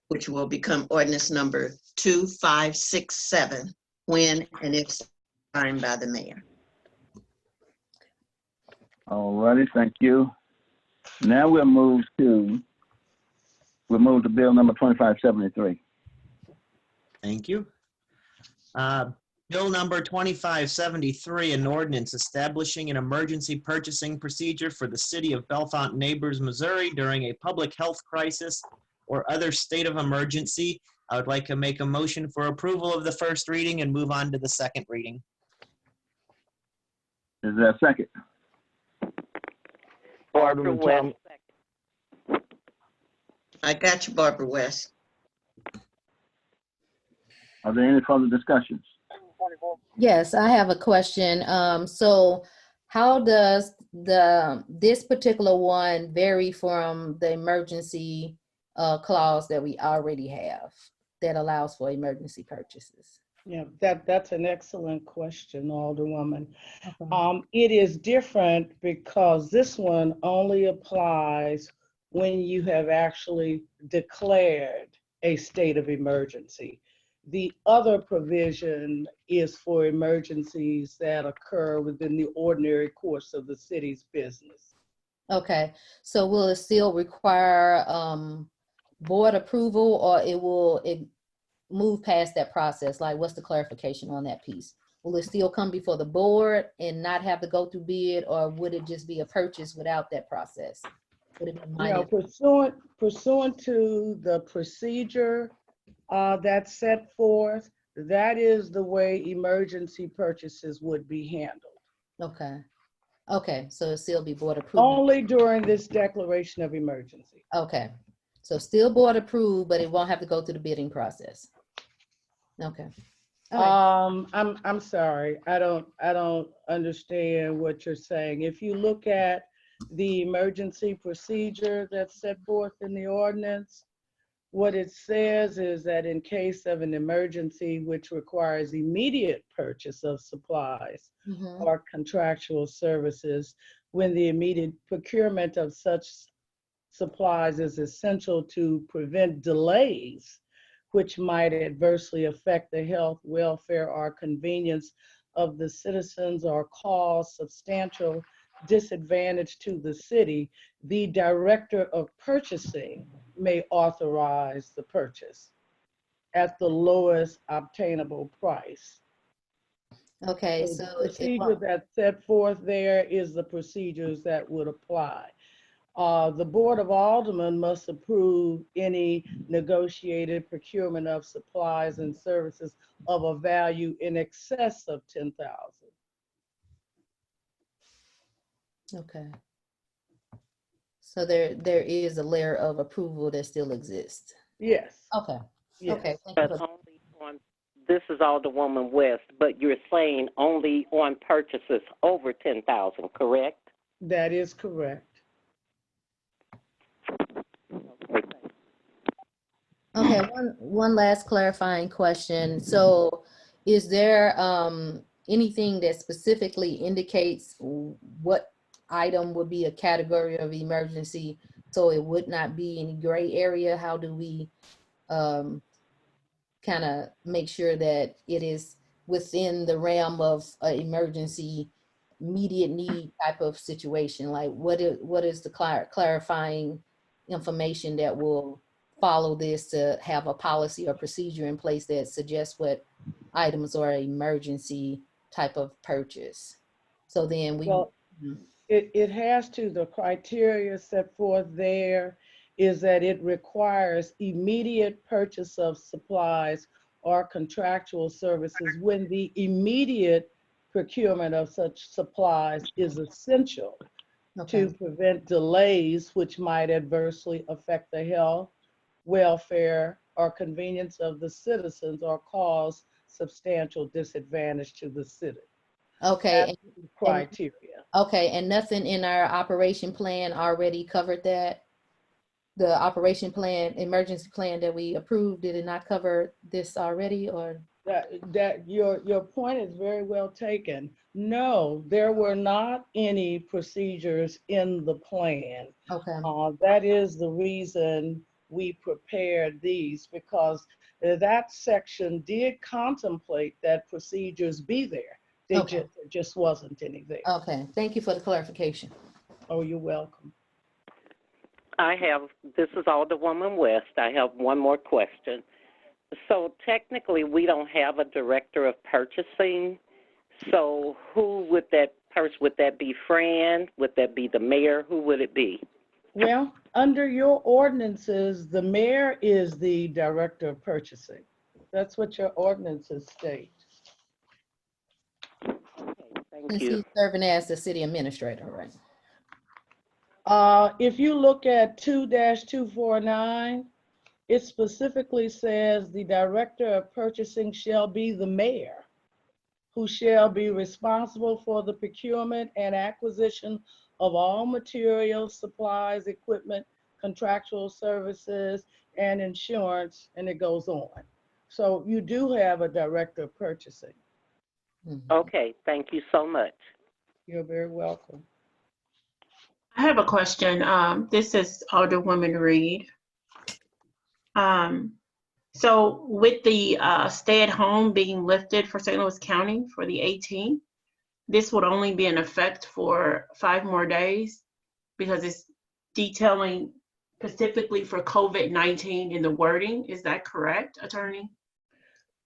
which will become ordinance number 2567 when and if signed by the mayor. All righty, thank you. Now we'll move to bill number 2573. Thank you. Bill number 2573, an ordinance establishing an emergency purchasing procedure for the city of Bellefonte Neighbors, Missouri during a public health crisis or other state of emergency. I would like to make a motion for approval of the first reading and move on to the second reading. Is there a second? Barbara Alderman West. Thomas. I got you, Barbara West. Are there any further discussions? Yes, I have a question. So how does this particular one vary from the emergency clause that we already have that allows for emergency purchases? Yeah, that's an excellent question, Alderwoman. Okay. It is different because this one only applies when you have actually declared a state of emergency. The other provision is for emergencies that occur within the ordinary course of the city's business. Okay, so will it still require board approval, or it move past that process? Like, what's the clarification on that piece? Will it still come before the board and not have to go through bid, or would it just be a purchase without that process? Would it be You know, minor? pursuant to the procedure that's set forth, that is the way emergency purchases would be handled. Okay. Okay, so it'll still be board approved. Only during this declaration of emergency. Okay, so still board approved, but it won't have to go through the bidding process. Okay. All right. I'm sorry, I don't understand what you're saying. If you look at the emergency procedure that's set forth in the ordinance, what it says is that in case of an emergency which requires immediate purchase of supplies Mhm. or contractual services, when the immediate procurement of such supplies is essential to prevent delays which might adversely affect the health, welfare, or convenience of the citizens or cause substantial disadvantage to the city, the director of purchasing may authorize the purchase at the lowest obtainable price. Okay, So so the procedure that's set forth there is the procedures that would apply. The Board of Aldermen must approve any negotiated procurement of supplies and services of a value in excess of $10,000. okay. So there is a layer of approval that still exists. Yes. Okay. Yes. Okay, thank you But for, only on, this is Alderwoman West, but you're saying only on purchases over 10,000, correct? That is correct. okay, one last clarifying question. So is there anything that specifically indicates what item would be a category of emergency so it would not be any gray area? How do we kind of make sure that it is within the realm of an emergency immediate need type of situation? Like what is the clarifying information that will follow this to have a policy or procedure in place that suggests what items are emergency type of purchase? So then we, Well, it has to, the criteria set forth there is that it requires immediate purchase of supplies or contractual services when the immediate procurement of such supplies is essential okay, to prevent delays which might adversely affect the health, welfare, or convenience of the citizens or cause substantial disadvantage to the city. okay, That's the criteria. okay, and nothing in our operation plan already covered that? The operation plan, emergency plan that we approved, did it not cover this already, or? That your point is very well taken. No, there were not any procedures in the plan. Okay, That is the reason we prepared these, because that section did contemplate that procedures be there. okay, There just wasn't any there. okay. Thank you for the clarification. Oh, you're welcome. This is Alderwoman West. I have one more question. So technically, we don't have a director of purchasing. So who would that person, would that be Fran? Would that be the mayor? Who would it be? Well, under your ordinances, the mayor is the director of purchasing. That's what your ordinances state. Okay, thank Since you. he's serving as the city administrator, right? If you look at 2-249, it specifically says the director of purchasing shall be the mayor, who shall be responsible for the procurement and acquisition of all materials, supplies, equipment, contractual services, and insurance, and it goes on. So you do have a director of purchasing. Okay, thank you so much. You're very welcome. I have a question. This is Alderwoman Reed. So with the stay at home being lifted for St. Louis County for the 18th, this would only be in effect for 5 more days because it's detailing specifically for COVID-19 in the wording. Is that correct, Attorney?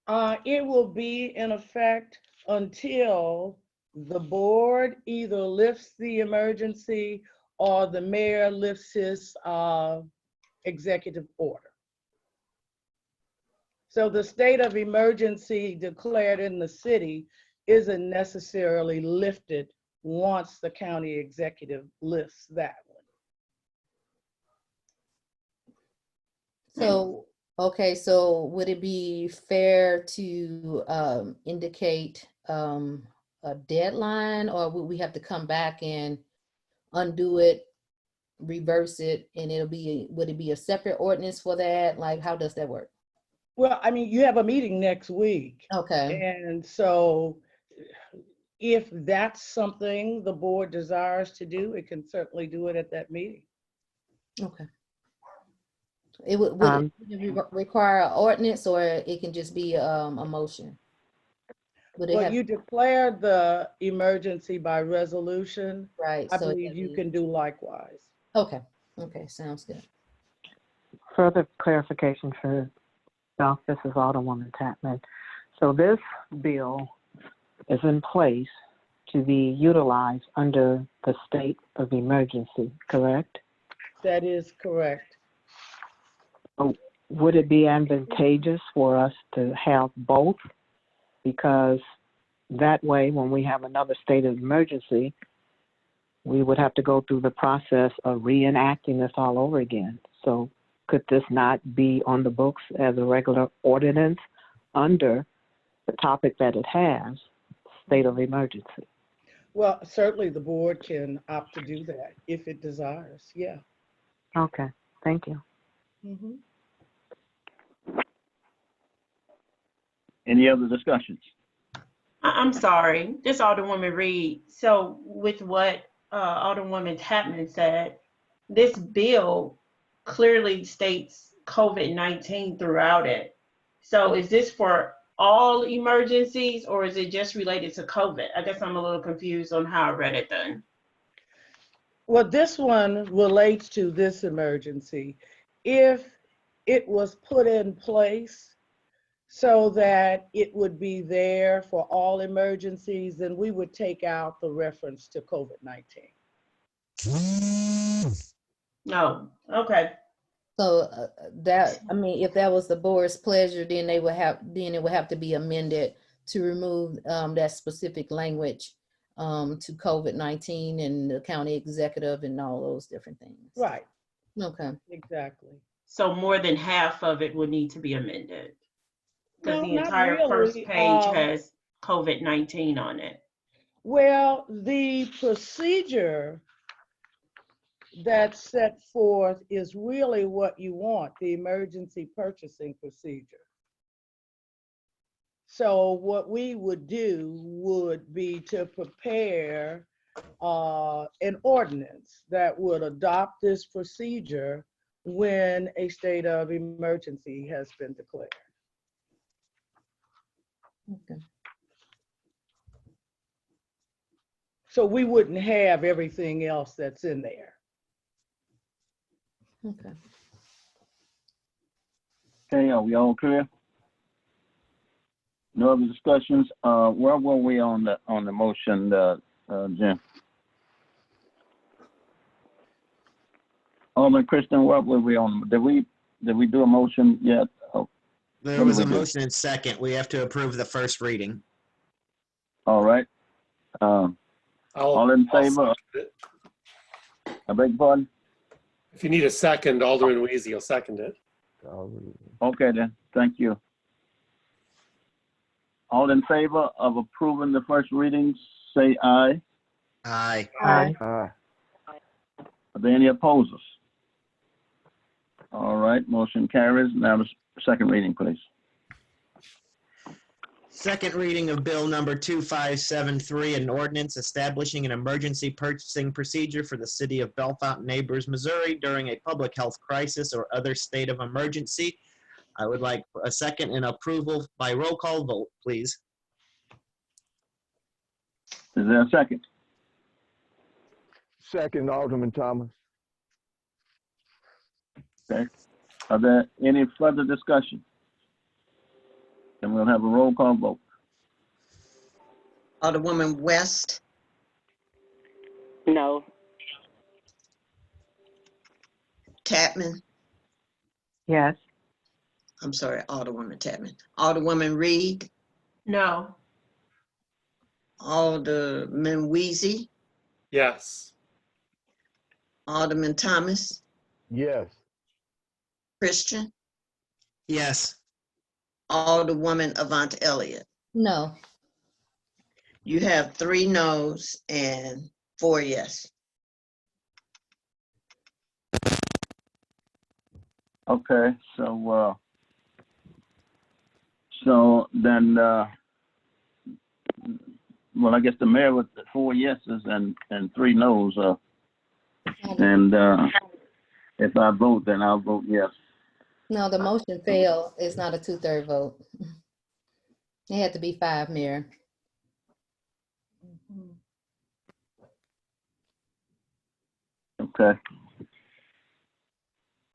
It will be in effect until the board either lifts the emergency or the mayor lifts his executive order. So the state of emergency declared in the city isn't necessarily lifted once the county executive lifts that one. So, okay, so would it be fair to indicate a deadline, or would we have to come back and undo it, reverse it, and would it be a separate ordinance for that? Like, how does that work? Well, I mean, you have a meeting next week. Okay, And so if that's something the board desires to do, it can certainly do it at that meeting. okay. Would it require an ordinance, or it can just be a motion? Would it Well, have, you declare the emergency by resolution. right? I So it believe can you be- can do likewise. Okay, okay, sounds good. Further clarification for South, this is Alderwoman Tapman. So this bill is in place to be utilized under the state of emergency, correct? That is correct. Would it be advantageous for us to have both? Because that way, when we have another state of emergency, we would have to go through the process of reenacting this all over again. So could this not be on the books as a regular ordinance under the topic that it has, state of emergency? Well, certainly the board can opt to do that if it desires, yeah. Okay, thank you. Mhm. Any other discussions? I'm sorry, this Alderwoman Reed. So with what Alderwoman Tapman said, this bill clearly states COVID-19 throughout it. So is this for all emergencies or is it just related to COVID? I guess I'm a little confused on how I read it then. Well, this one relates to this emergency. If it was put in place so that it would be there for all emergencies, then we would take out the reference to COVID-19. No, okay. So that, I mean, if that was the board's pleasure, then it would have to be amended to remove that specific language to COVID-19 and the county executive and all those different things. Right, Okay. exactly. So more than half of it would need to be amended. Because No, the not entire first really. page has COVID-19 on it. Well, the procedure that's set forth is really what you want, the emergency purchasing procedure. So what we would do would be to prepare an ordinance that would adopt this procedure when a state of emergency has been declared. Okay. So we wouldn't have everything else that's in there. Okay. Okay, are we all clear? No other discussions? Where were we on the motion, Jim? Alderman Christian, where were we on? Did we do a motion yet? Oh, There what was did a we do? motion and second. We have to approve the first reading. All right. All in favor? I beg your pardon? If you need a second, Alderman Weezy will second it. Okay then, thank you. All in favor of approving the first reading, say aye. Aye. Aye. Are there any opposers? All right, motion carries. Now the second reading, please. Second reading of Bill number 2573, an ordinance establishing an emergency purchasing procedure for the city of Bellefonte Neighbors, Missouri during a public health crisis or other state of emergency. I would like a second and approval by roll call vote, please. Is there a second? Second, Alderman Thomas. Okay. Are there any further discussion? Then we'll have a roll call vote. Alderwoman West, No. Tapman, Yes. I'm sorry, Alderwoman Tapman, Alderwoman Reed, No. Alderman Weezy, Yes. Alderman Thomas, Yes. Christian, Yes. Alderwoman Avant Elliott. No. You have 3 noes and 4 yes. Okay, so then, well, I guess the mayor with the 4 yeses and 3 noes, and if I vote, then I'll vote yes. No, the motion failed. It's not a 2/3 vote. It had to be 5, Mayor. Okay.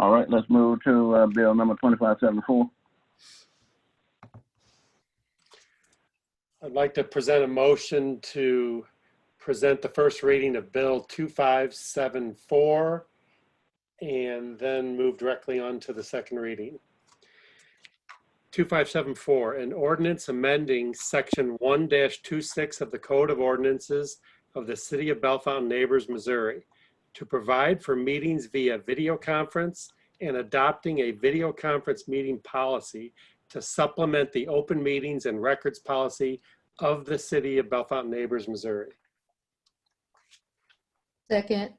All right, let's move to bill number 2574. I'd like to present a motion to present the first reading of Bill 2574 and then move directly on to the second reading. 2574, an ordinance amending section 1-26 of the Code of Ordinances of the City of Bellefonte Neighbors, Missouri, to provide for meetings via video conference and adopting a video conference meeting policy to supplement the open meetings and records policy of the city of Bellefontaine Neighbors, Missouri. Second.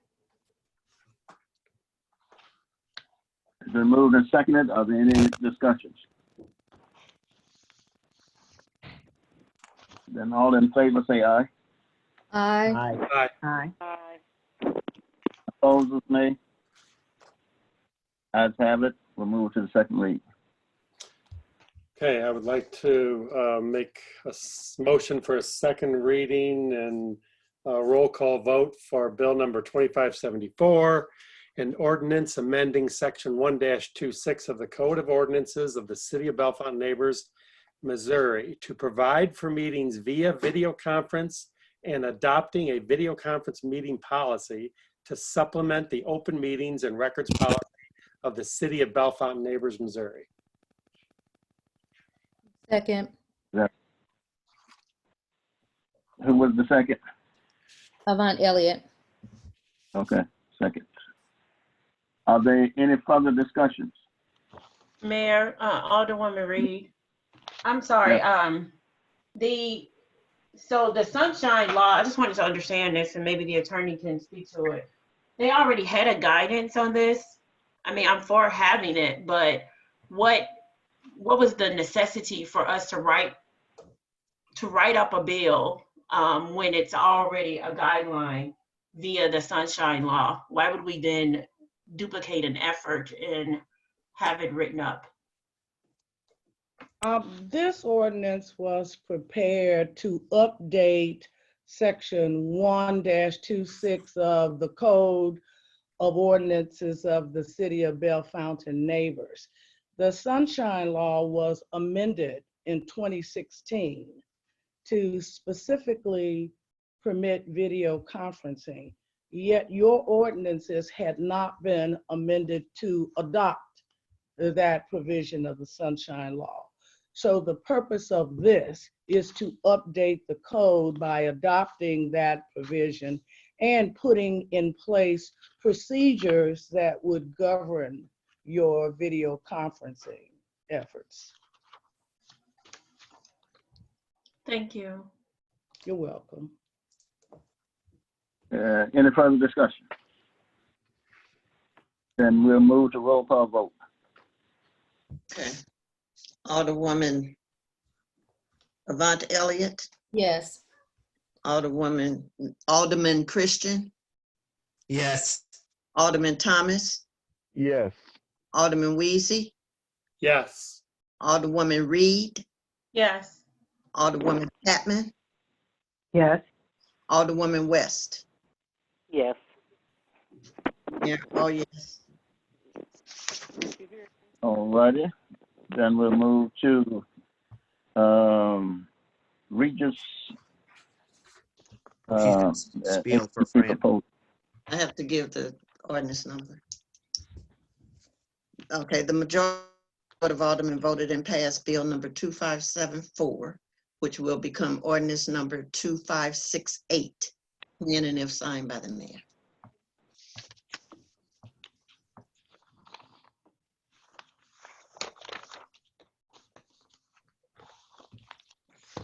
It's been moved and seconded. Are there any discussions? Then all in favor say aye. Aye. Aye. Aye. Aye. Opposers, nay. Ayes have it. We'll move to the second read. Okay, I would like to make a motion for a second reading and a roll call vote for bill number 2574, an ordinance amending section 1-26 of the Code of Ordinances of the City of Bellefontaine Neighbors, Missouri, to provide for meetings via video conference and adopting a video conference meeting policy to supplement the open meetings and records policy of the City of Bellefontaine Neighbors, Missouri. Second. Who was the second? Avant Elliott. Okay, second. Are there any further discussions? Mayor, Alderwoman Reed. I'm sorry, so the sunshine law, I just wanted to understand this and maybe the attorney can speak to it. They already had a guidance on this. I mean, I'm for having it, but what was the necessity for us to write up a bill when it's already a guideline via the sunshine law? Why would we then duplicate an effort and have it written up? This ordinance was prepared to update section 1-26 of the Code of Ordinances of the City of Bellefontaine Neighbors. The Sunshine Law was amended in 2016 to specifically permit video conferencing, yet your ordinances had not been amended to adopt that provision of the Sunshine Law. So the purpose of this is to update the code by adopting that provision and putting in place procedures that would govern your video conferencing efforts. Thank you. You're welcome. Any further discussion? Then we'll move to roll call vote. Okay. Alderman Avant Elliott, Yes. Alderman Christian, Yes. Alderman Thomas, Yes. Alderman Weezy, Yes. Alderwoman Reed, Yes. Alderwoman Chapman, Yes. Alderwoman West. Yes. Yeah, oh yes. All righty. Then we'll move to Regis. Spiel for Fran. I have to give the ordinance number. Okay, the majority of Aldermen voted and passed bill number 2574, which will become ordinance number 2568, when and if signed by the mayor.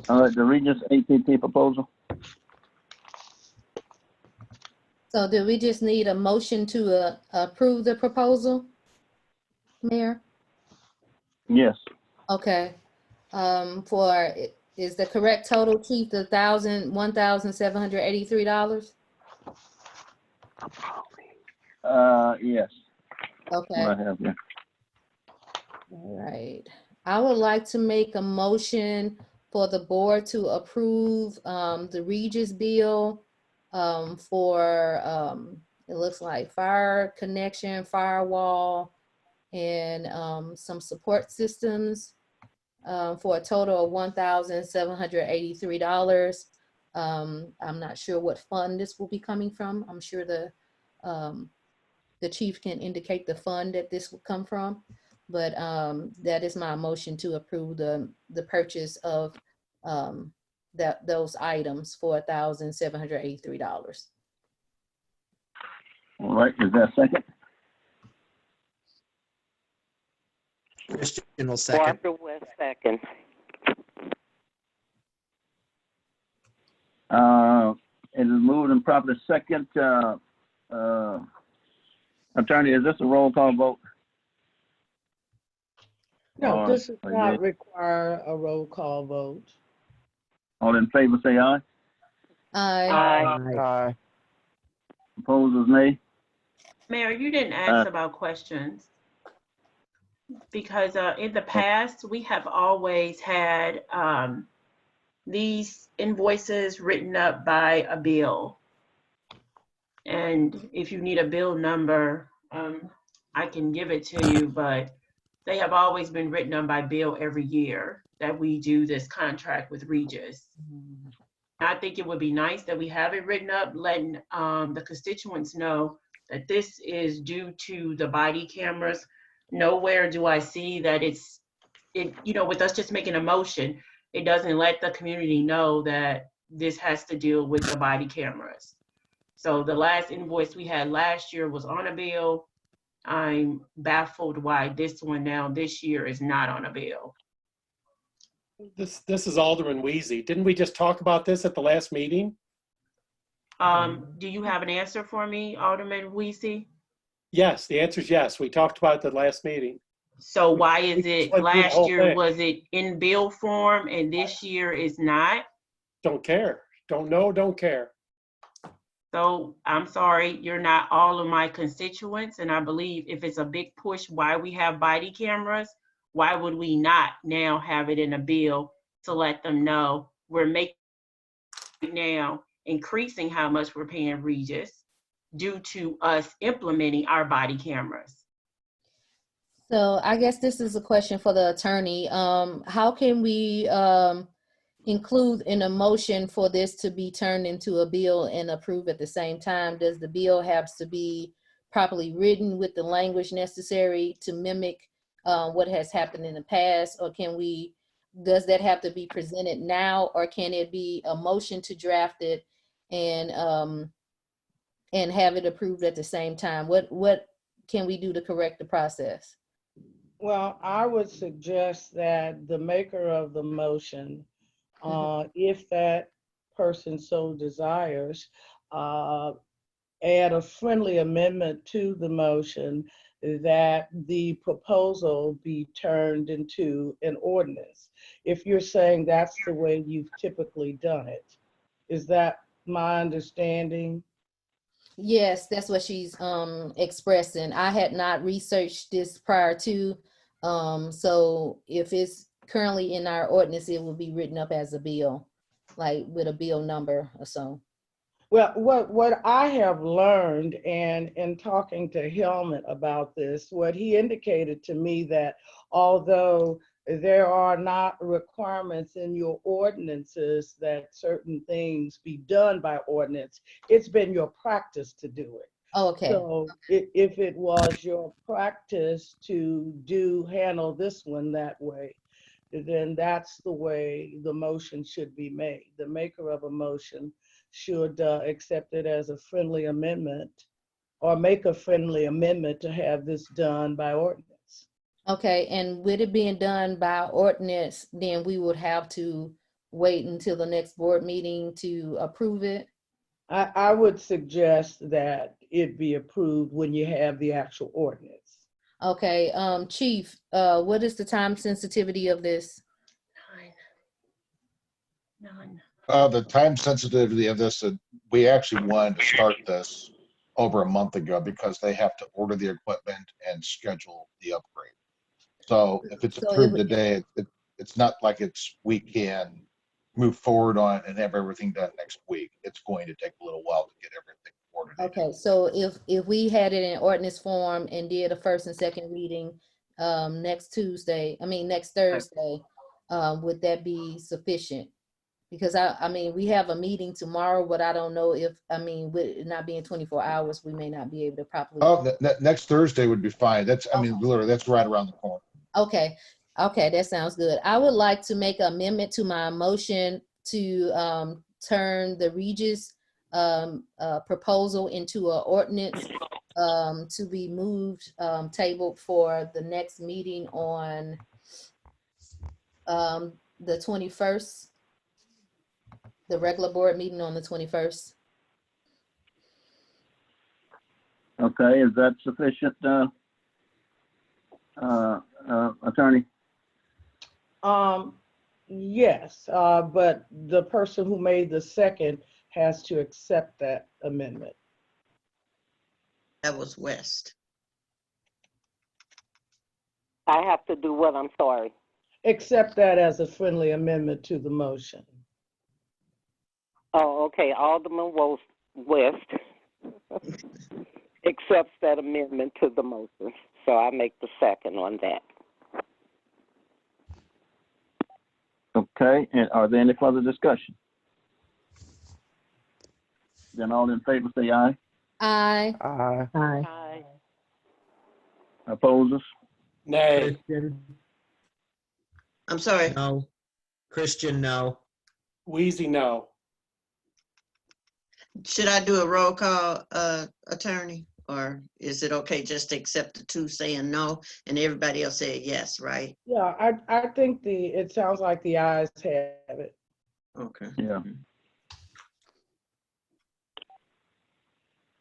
All right, the Regis APT proposal. So do we just need a motion to approve the proposal, Mayor? Yes. Okay. Is the correct total, Chief, the $1,783? Yes. Okay. What I have here. All right. I would like to make a motion for the board to approve the Regis bill for it looks like fire connection, firewall, and some support systems for a total of $1,783. I'm not sure what fund this will be coming from. I'm sure the chief can indicate the fund that this will come from. But that is my motion to approve the purchase of those items for $1,783. All right, is there a second? Christian will second. Barbara West second. It is moved and properly second. Attorney, is this a roll call vote? No, Or this does are not you- require a roll call vote. All in favor, say aye. Aye. Aye. Opposers, nay. Mayor, you didn't ask about questions. Because in the past, we have always had these invoices written up by a bill. And if you need a bill number, I can give it to you, but they have always been written up by bill every year that we do this contract with Regis. I think it would be nice that we have it written up, letting the constituents know that this is due to the body cameras. Nowhere do I see that with us just making a motion, it doesn't let the community know that this has to deal with the body cameras. So the last invoice we had last year was on a bill. I'm baffled why this one now this year is not on a bill. This is Alderman Weezy. Didn't we just talk about this at the last meeting? Do you have an answer for me, Alderman Weesey? Yes, the answer is yes. We talked about it at the last meeting. So why is We it went through the last whole year thing. was it in bill form and this year is not? Don't care. Don't know, don't care. So I'm sorry, you're not all of my constituents, and I believe if it's a big push why we have body cameras, why would we not now have it in a bill to let them know we're making now increasing how much we're paying Regis due to us implementing our body cameras? So I guess this is a question for the attorney. How can we include in a motion for this to be turned into a bill and approved at the same time? Does the bill have to be properly written with the language necessary to mimic what has happened in the past? Or does that have to be presented now, or can it be a motion to draft it and have it approved at the same time? What can we do to correct the process? Well, I would suggest that the maker of the motion, if that person so desires, add a friendly amendment to the motion that the proposal be turned into an ordinance. If you're saying that's the way you've typically done it, is that my understanding? Yes, that's what she's expressing. I had not researched this prior to, so if it's currently in our ordinance, it will be written up as a bill, like with a bill number or so. Well, what I have learned, and in talking to Helmut about this, what he indicated to me that although there are not requirements in your ordinances that certain things be done by ordinance, it's been your practice to do it. Oh, okay. So if it was your practice to handle this one that way, then that's the way the motion should be made. The maker of a motion should accept it as a friendly amendment or make a friendly amendment to have this done by ordinance. Okay, and with it being done by ordinance, then we would have to wait until the next board meeting to approve it? I would suggest that it be approved when you have the actual ordinance. Okay, Chief, what is the time sensitivity of this? None. The time sensitivity of this, we actually wanted to start this over a month ago because they have to order the equipment and schedule the upgrade. So if it's So approved today, it's not like we can move forward on it and have everything done next week. It's going to take a little while to get everything ordered. Okay, so if we had it in ordinance form and did a first and second reading next Thursday, would that be sufficient? Because I mean, we have a meeting tomorrow, but I don't know if, with it not being 24 hours, we may not be able to properly. Oh, next Thursday would be fine. Literally, that's right around the corner. Okay, that sounds good. I would like to make an amendment to my motion to turn the Regis proposal into an ordinance to be moved, tabled for the next meeting on the 21st, the regular board meeting on the 21st. Okay, is that sufficient, Attorney? Yes, but the person who made the second has to accept that amendment. That was West. I have to do what? I'm sorry. Accept that as a friendly amendment to the motion. Oh, okay. Alderman West accepts that amendment to the motion. So I make the second on that. Okay, and are there any further discussion? Then all in favor say aye. Aye. Aye. Aye. Opposers? Nay. Christian, I'm sorry. no. Christian, no. Wheezy, no. Should I do a roll call, attorney? Or is it okay just to accept the two saying no and everybody else say yes, right? Yeah, I think it sounds like the ayes have it. Okay. Yeah.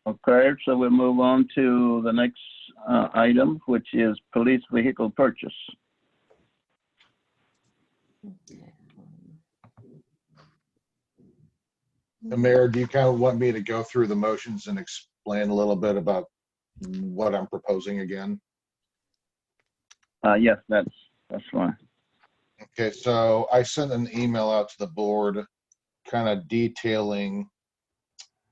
Okay, so we'll move on to the next item, which is police vehicle purchase. Mayor, do you kind of want me to go through the motions and explain a little bit about what I'm proposing again? Yes, that's fine. Okay, so I sent an email out to the board kind of detailing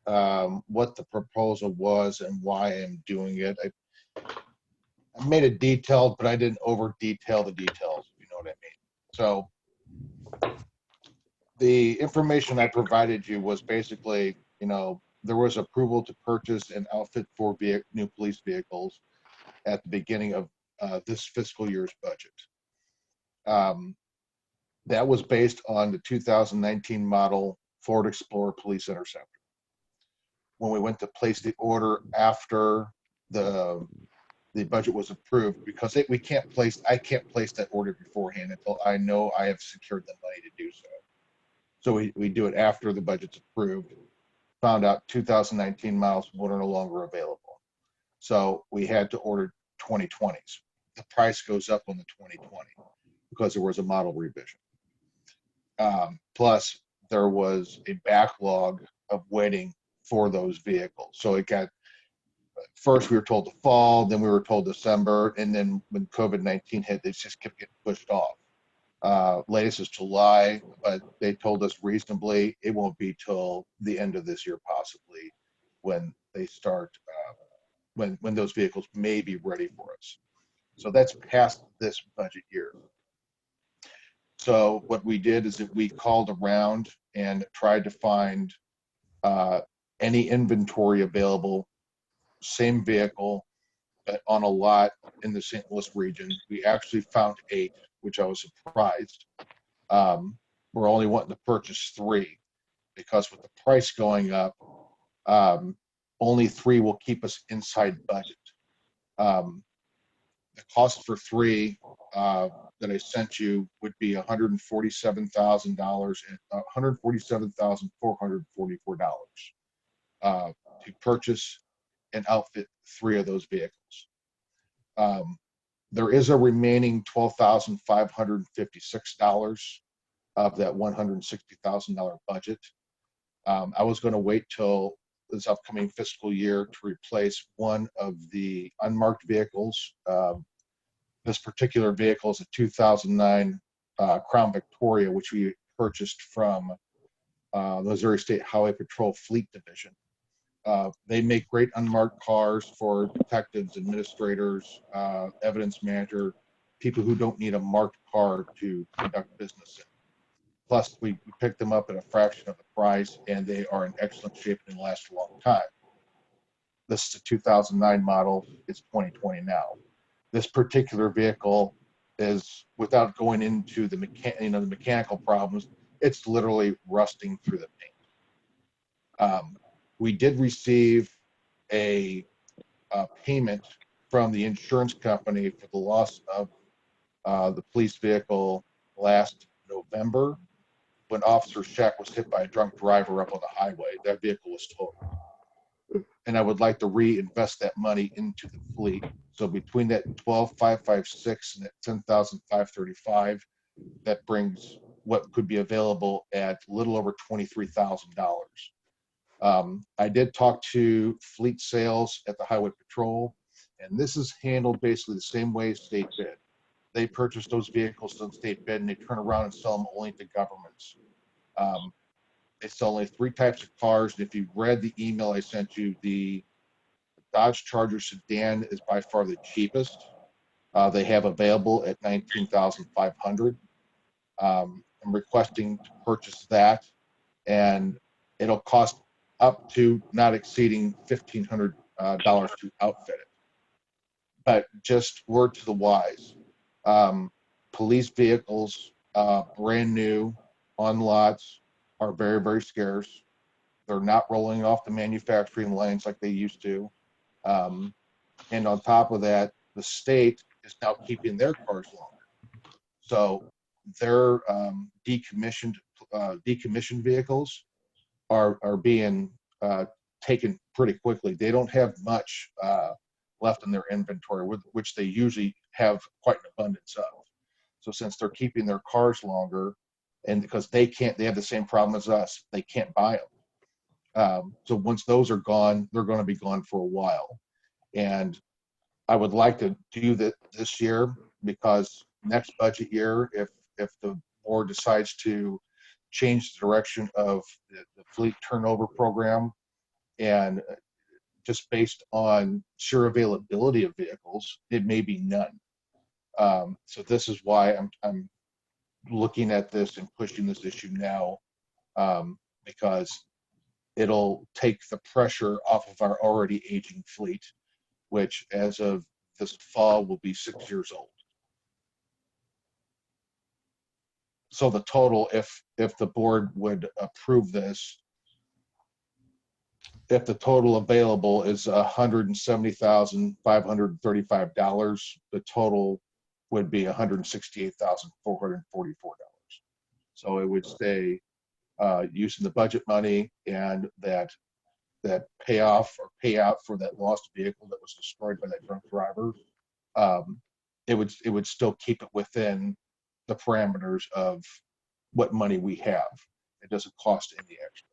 what the proposal was and why I'm doing it. I made it detailed, but I didn't over detail the details, if you know what I mean. So the information I provided you was basically, there was approval to purchase and outfit 4 new police vehicles at the beginning of this fiscal year's budget. That was based on the 2019 model Ford Explorer Police Interceptor. When we went to place the order after the budget was approved, because I can't place that order beforehand until I know I have secured the money to do so. So we do it after the budget's approved. Found out 2019 models were no longer available. So we had to order 2020s. The price goes up on the 2020 because there was a model revision. Plus, there was a backlog of waiting for those vehicles. So first we were told the fall, then we were told December, and then when COVID-19 hit, they just kept getting pushed off. Latest is July, but they told us reasonably it won't be till the end of this year, possibly, when they start, when those vehicles may be ready for us. So that's past this budget year. So what we did is that we called around and tried to find any inventory available, same vehicle, on a lot in the St. Louis region. We actually found 8, which I was surprised. We're only wanting to purchase 3 because with the price going up, only 3 will keep us inside budget. The cost for 3 that I sent you would be $147,000 and $147,444 to purchase and outfit 3 of those vehicles. There is a remaining $12,556 of that $160,000 budget. I was going to wait till this upcoming fiscal year to replace one of the unmarked vehicles. This particular vehicle is a 2009 Crown Victoria, which we purchased from the Missouri State Highway Patrol Fleet Division. They make great unmarked cars for detectives, administrators, evidence manager, people who don't need a marked car to conduct business in. Plus, we picked them up at a fraction of the price, and they are in excellent shape and last a long time. This is a 2009 model. It's 2020 now. This particular vehicle is, without going into the mechanical problems, it's literally rusting through the paint. We did receive a payment from the insurance company for the loss of the police vehicle last November when Officer Scheck was hit by a drunk driver up on the highway. That vehicle was totaled. And I would like to reinvest that money into the fleet. So between that 12,556 and that 10,535, that brings what could be available at a little over $23,000. I did talk to fleet sales at the Highway Patrol, and this is handled basically the same way as state bid. They purchase those vehicles on state bid and they turn around and sell them only to governments. They sell only 3 types of cars. And if you read the email I sent you, the Dodge Charger sedan is by far the cheapest. They have available at $19,500. I'm requesting to purchase that, and it'll cost up to not exceeding $1,500 to outfit it. But just word to the wise, police vehicles, brand new on lots, are very, very scarce. They're not rolling off the manufacturing lines like they used to. And on top of that, the state is now keeping their cars longer. So their decommissioned vehicles are being taken pretty quickly. They don't have much left in their inventory, which they usually have quite an abundance of. So since they're keeping their cars longer, and because they have the same problem as us, they can't buy them. So once those are gone, they're going to be gone for a while. And I would like to do that this year, because next budget year, if the board decides to change the direction of the fleet turnover program, and just based on sheer availability of vehicles, it may be none. So this is why I'm looking at this and pushing this issue now, because it'll take the pressure off of our already aging fleet, which as of this fall will be 6 years old. So the total, if the board would approve this, if the total available is $170,535, the total would be $168,444. So it would stay using the budget money and that payoff or payout for that lost vehicle that was destroyed by that drunk driver. It would still keep it within the parameters of what money we have. It doesn't cost any extra.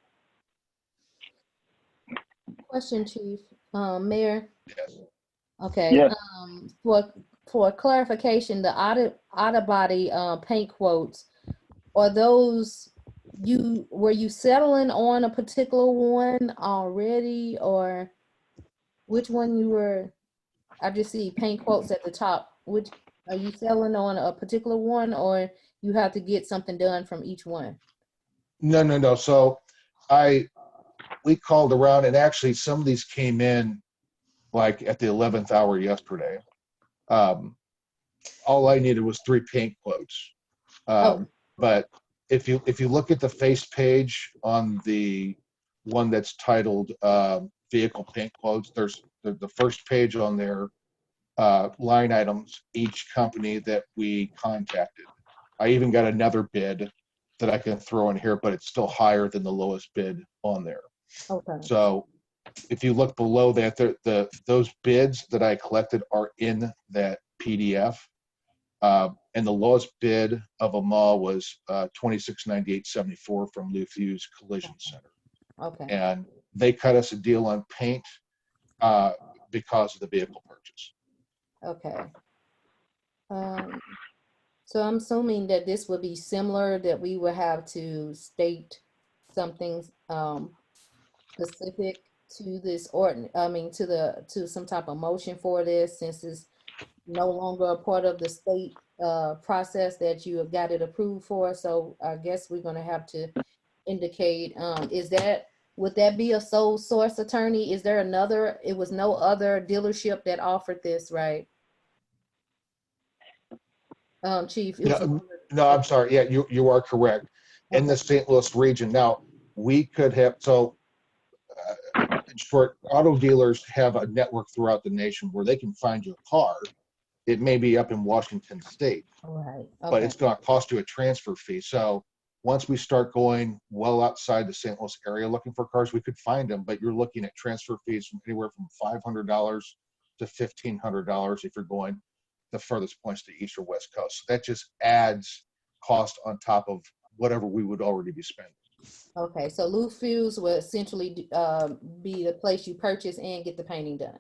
Question, Chief. Mayor? Yes. Okay. Yes. For clarification, the auto body paint quotes, are those were you settling on a particular one already, or which one you were? I just see paint quotes at the top. Which are you settling on, a particular one, or you have to get something done from each one? No. So we called around, and actually some of these came in like at the 11th hour yesterday. All I needed was 3 paint quotes. But if you look at the face page on the one that's titled vehicle paint quotes, there's the first page on there, line items, each company that we contacted. I even got another bid that I can throw in here, but it's still higher than the lowest bid on there. Okay. So if you look below that, those bids that I collected are in that PDF. And the lowest bid of them all was $2698.74 from Luthew's Collision Center. Okay. And they cut us a deal on paint because of the vehicle purchase. Okay. So I'm assuming that this would be similar, that we would have to state something specific to this to some type of motion for this, since it's no longer a part of the state process that you have got it approved for. So I guess we're gonna have to indicate, would that be a sole source attorney? Is there another, it was no other dealership that offered this, right? Chief? No, I'm sorry. Yeah, you are correct. In the St. Louis region. Now, we could have, so in short, auto dealers have a network throughout the nation where they can find you a car. It may be up in Washington State, All right. but Okay. it's going to cost you a transfer fee. So once we start going well outside the St. Louis area looking for cars, we could find them, but you're looking at transfer fees from anywhere from $500 to $1,500 if you're going the furthest points to East or West Coast. So that just adds cost on top of whatever we would already be spending. Okay. So Lou Fuse will essentially be the place you purchase and get the painting done.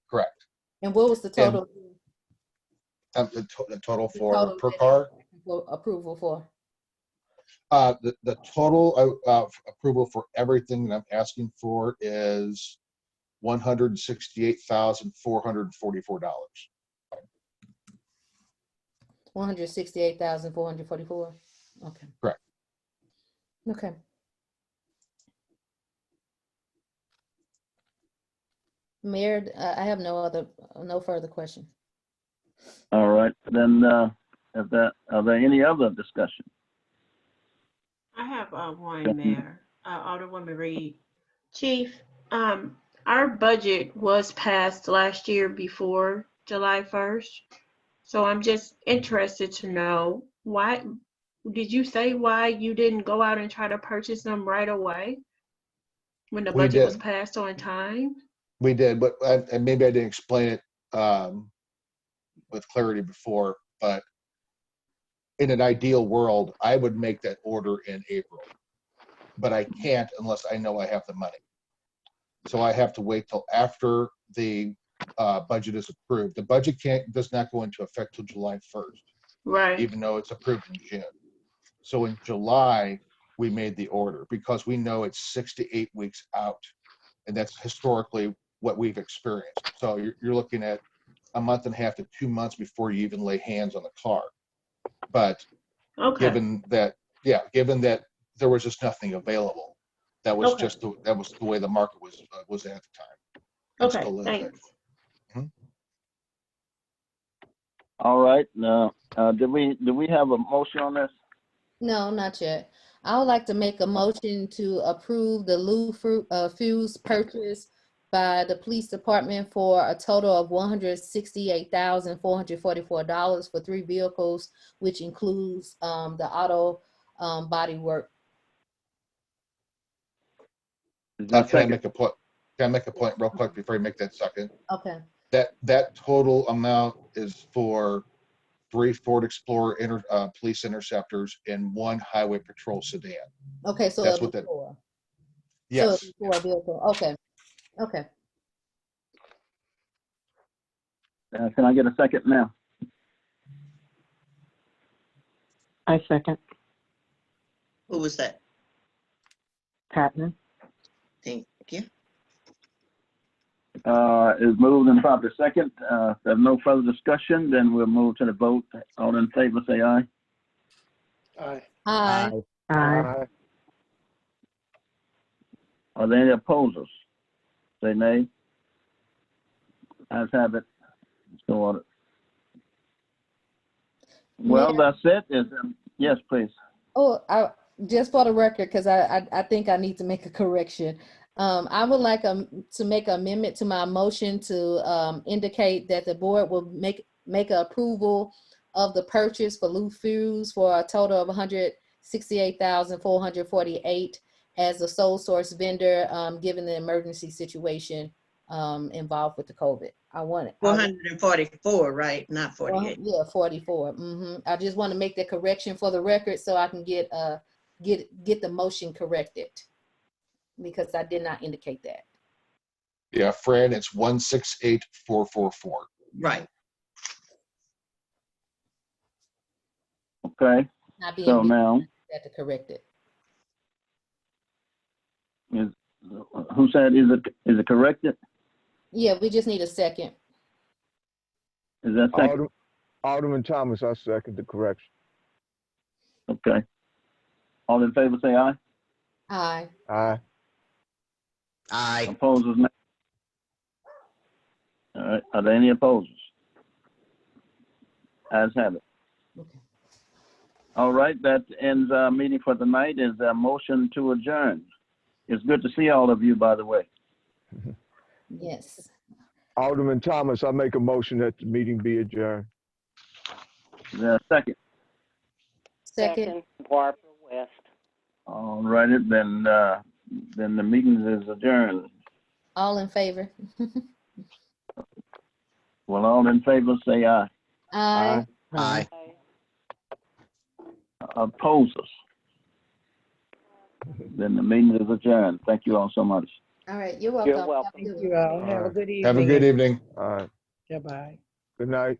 Correct. And what was the total? The total the for total per that car? approval for? The total approval for everything that I'm asking for is $168,444. $168,444. Okay. Correct. Okay. Mayor, I have no further questions. All right, then, are there any other discussion? I have one, Mayor. Alderwoman Reed. Chief, our budget was passed last year before July 1st. So I'm just interested to know why, did you say why you didn't go out and try to purchase them right away when the We budget was did. passed on time? We did, but and maybe I didn't explain it with clarity before, but in an ideal world, I would make that order in April, but I can't unless I know I have the money. So I have to wait till after the budget is approved. The budget does not go into effect till July 1st, Right. even though it's approved in June. So in July, we made the order because we know it's 6 to 8 weeks out, and that's historically what we've experienced. So you're looking at a month and a half to 2 months before you even lay hands on the car. But Okay. given that there was just nothing available, that was Okay. that was the way the market was at the time. And Okay, still is. thanks. All right, do we have a motion on this? No, not yet. I would like to make a motion to approve the Lou Fuse purchase by the police department for a total of $168,444 for 3 vehicles, which includes the auto body work. Can I make a point? Can I make a point real quick before you make that second? Okay. That total amount is for 3 Ford Explorer police interceptors and 1 highway patrol sedan. Okay, so That's it'll what be that. 4. Yes. So it'll be 4 vehicles. Okay. Okay. Can I get a second now? I second. Who was that? Patton. Thank you. Is moved and properly second. If there's no further discussion, then we'll move to the vote. All in favor, say aye. Aye. Aye. Aye. Are there any opposers? Say nay. Ayes have it. So ordered. Well, Mayor. that's it. Yes, please. Oh, just for the record, because I think I need to make a correction. I would like to make an amendment to my motion to indicate that the board will make an approval of the purchase for Lou Fuse for a total of $168,448 as a sole source vendor, given the emergency situation involved with the COVID. I want it. 444, right? Not 48. Yeah, 44. I just want to make that correction for the record so I can get the motion corrected, because I did not indicate that. Yeah, Fran, it's 168,444. Right. Okay. Not being So now, that to correct it. who said is it corrected? Yeah, we just need a second. Is that second? Alderman Thomas, I second the correction. Okay. All in favor, say aye. Aye. Aye. Aye. Opposers, nay. All right. Are there any opposers? Ayes have it. Okay. All right. That ends our meeting for the night. Is a motion to adjourn. It's good to see all of you, by the way. Yes. Alderman Thomas, I make a motion that the meeting be adjourned. Is there a second? Second. Barbara West. All righty, then the meeting is adjourned. All in favor? Well, all in favor, say aye. Aye. Aye. Opposers? Then the meeting is adjourned. Thank you all so much. All right. You're welcome. You're welcome. Thank you all. Have a good evening. Have a good evening. All right. Goodbye. Good night.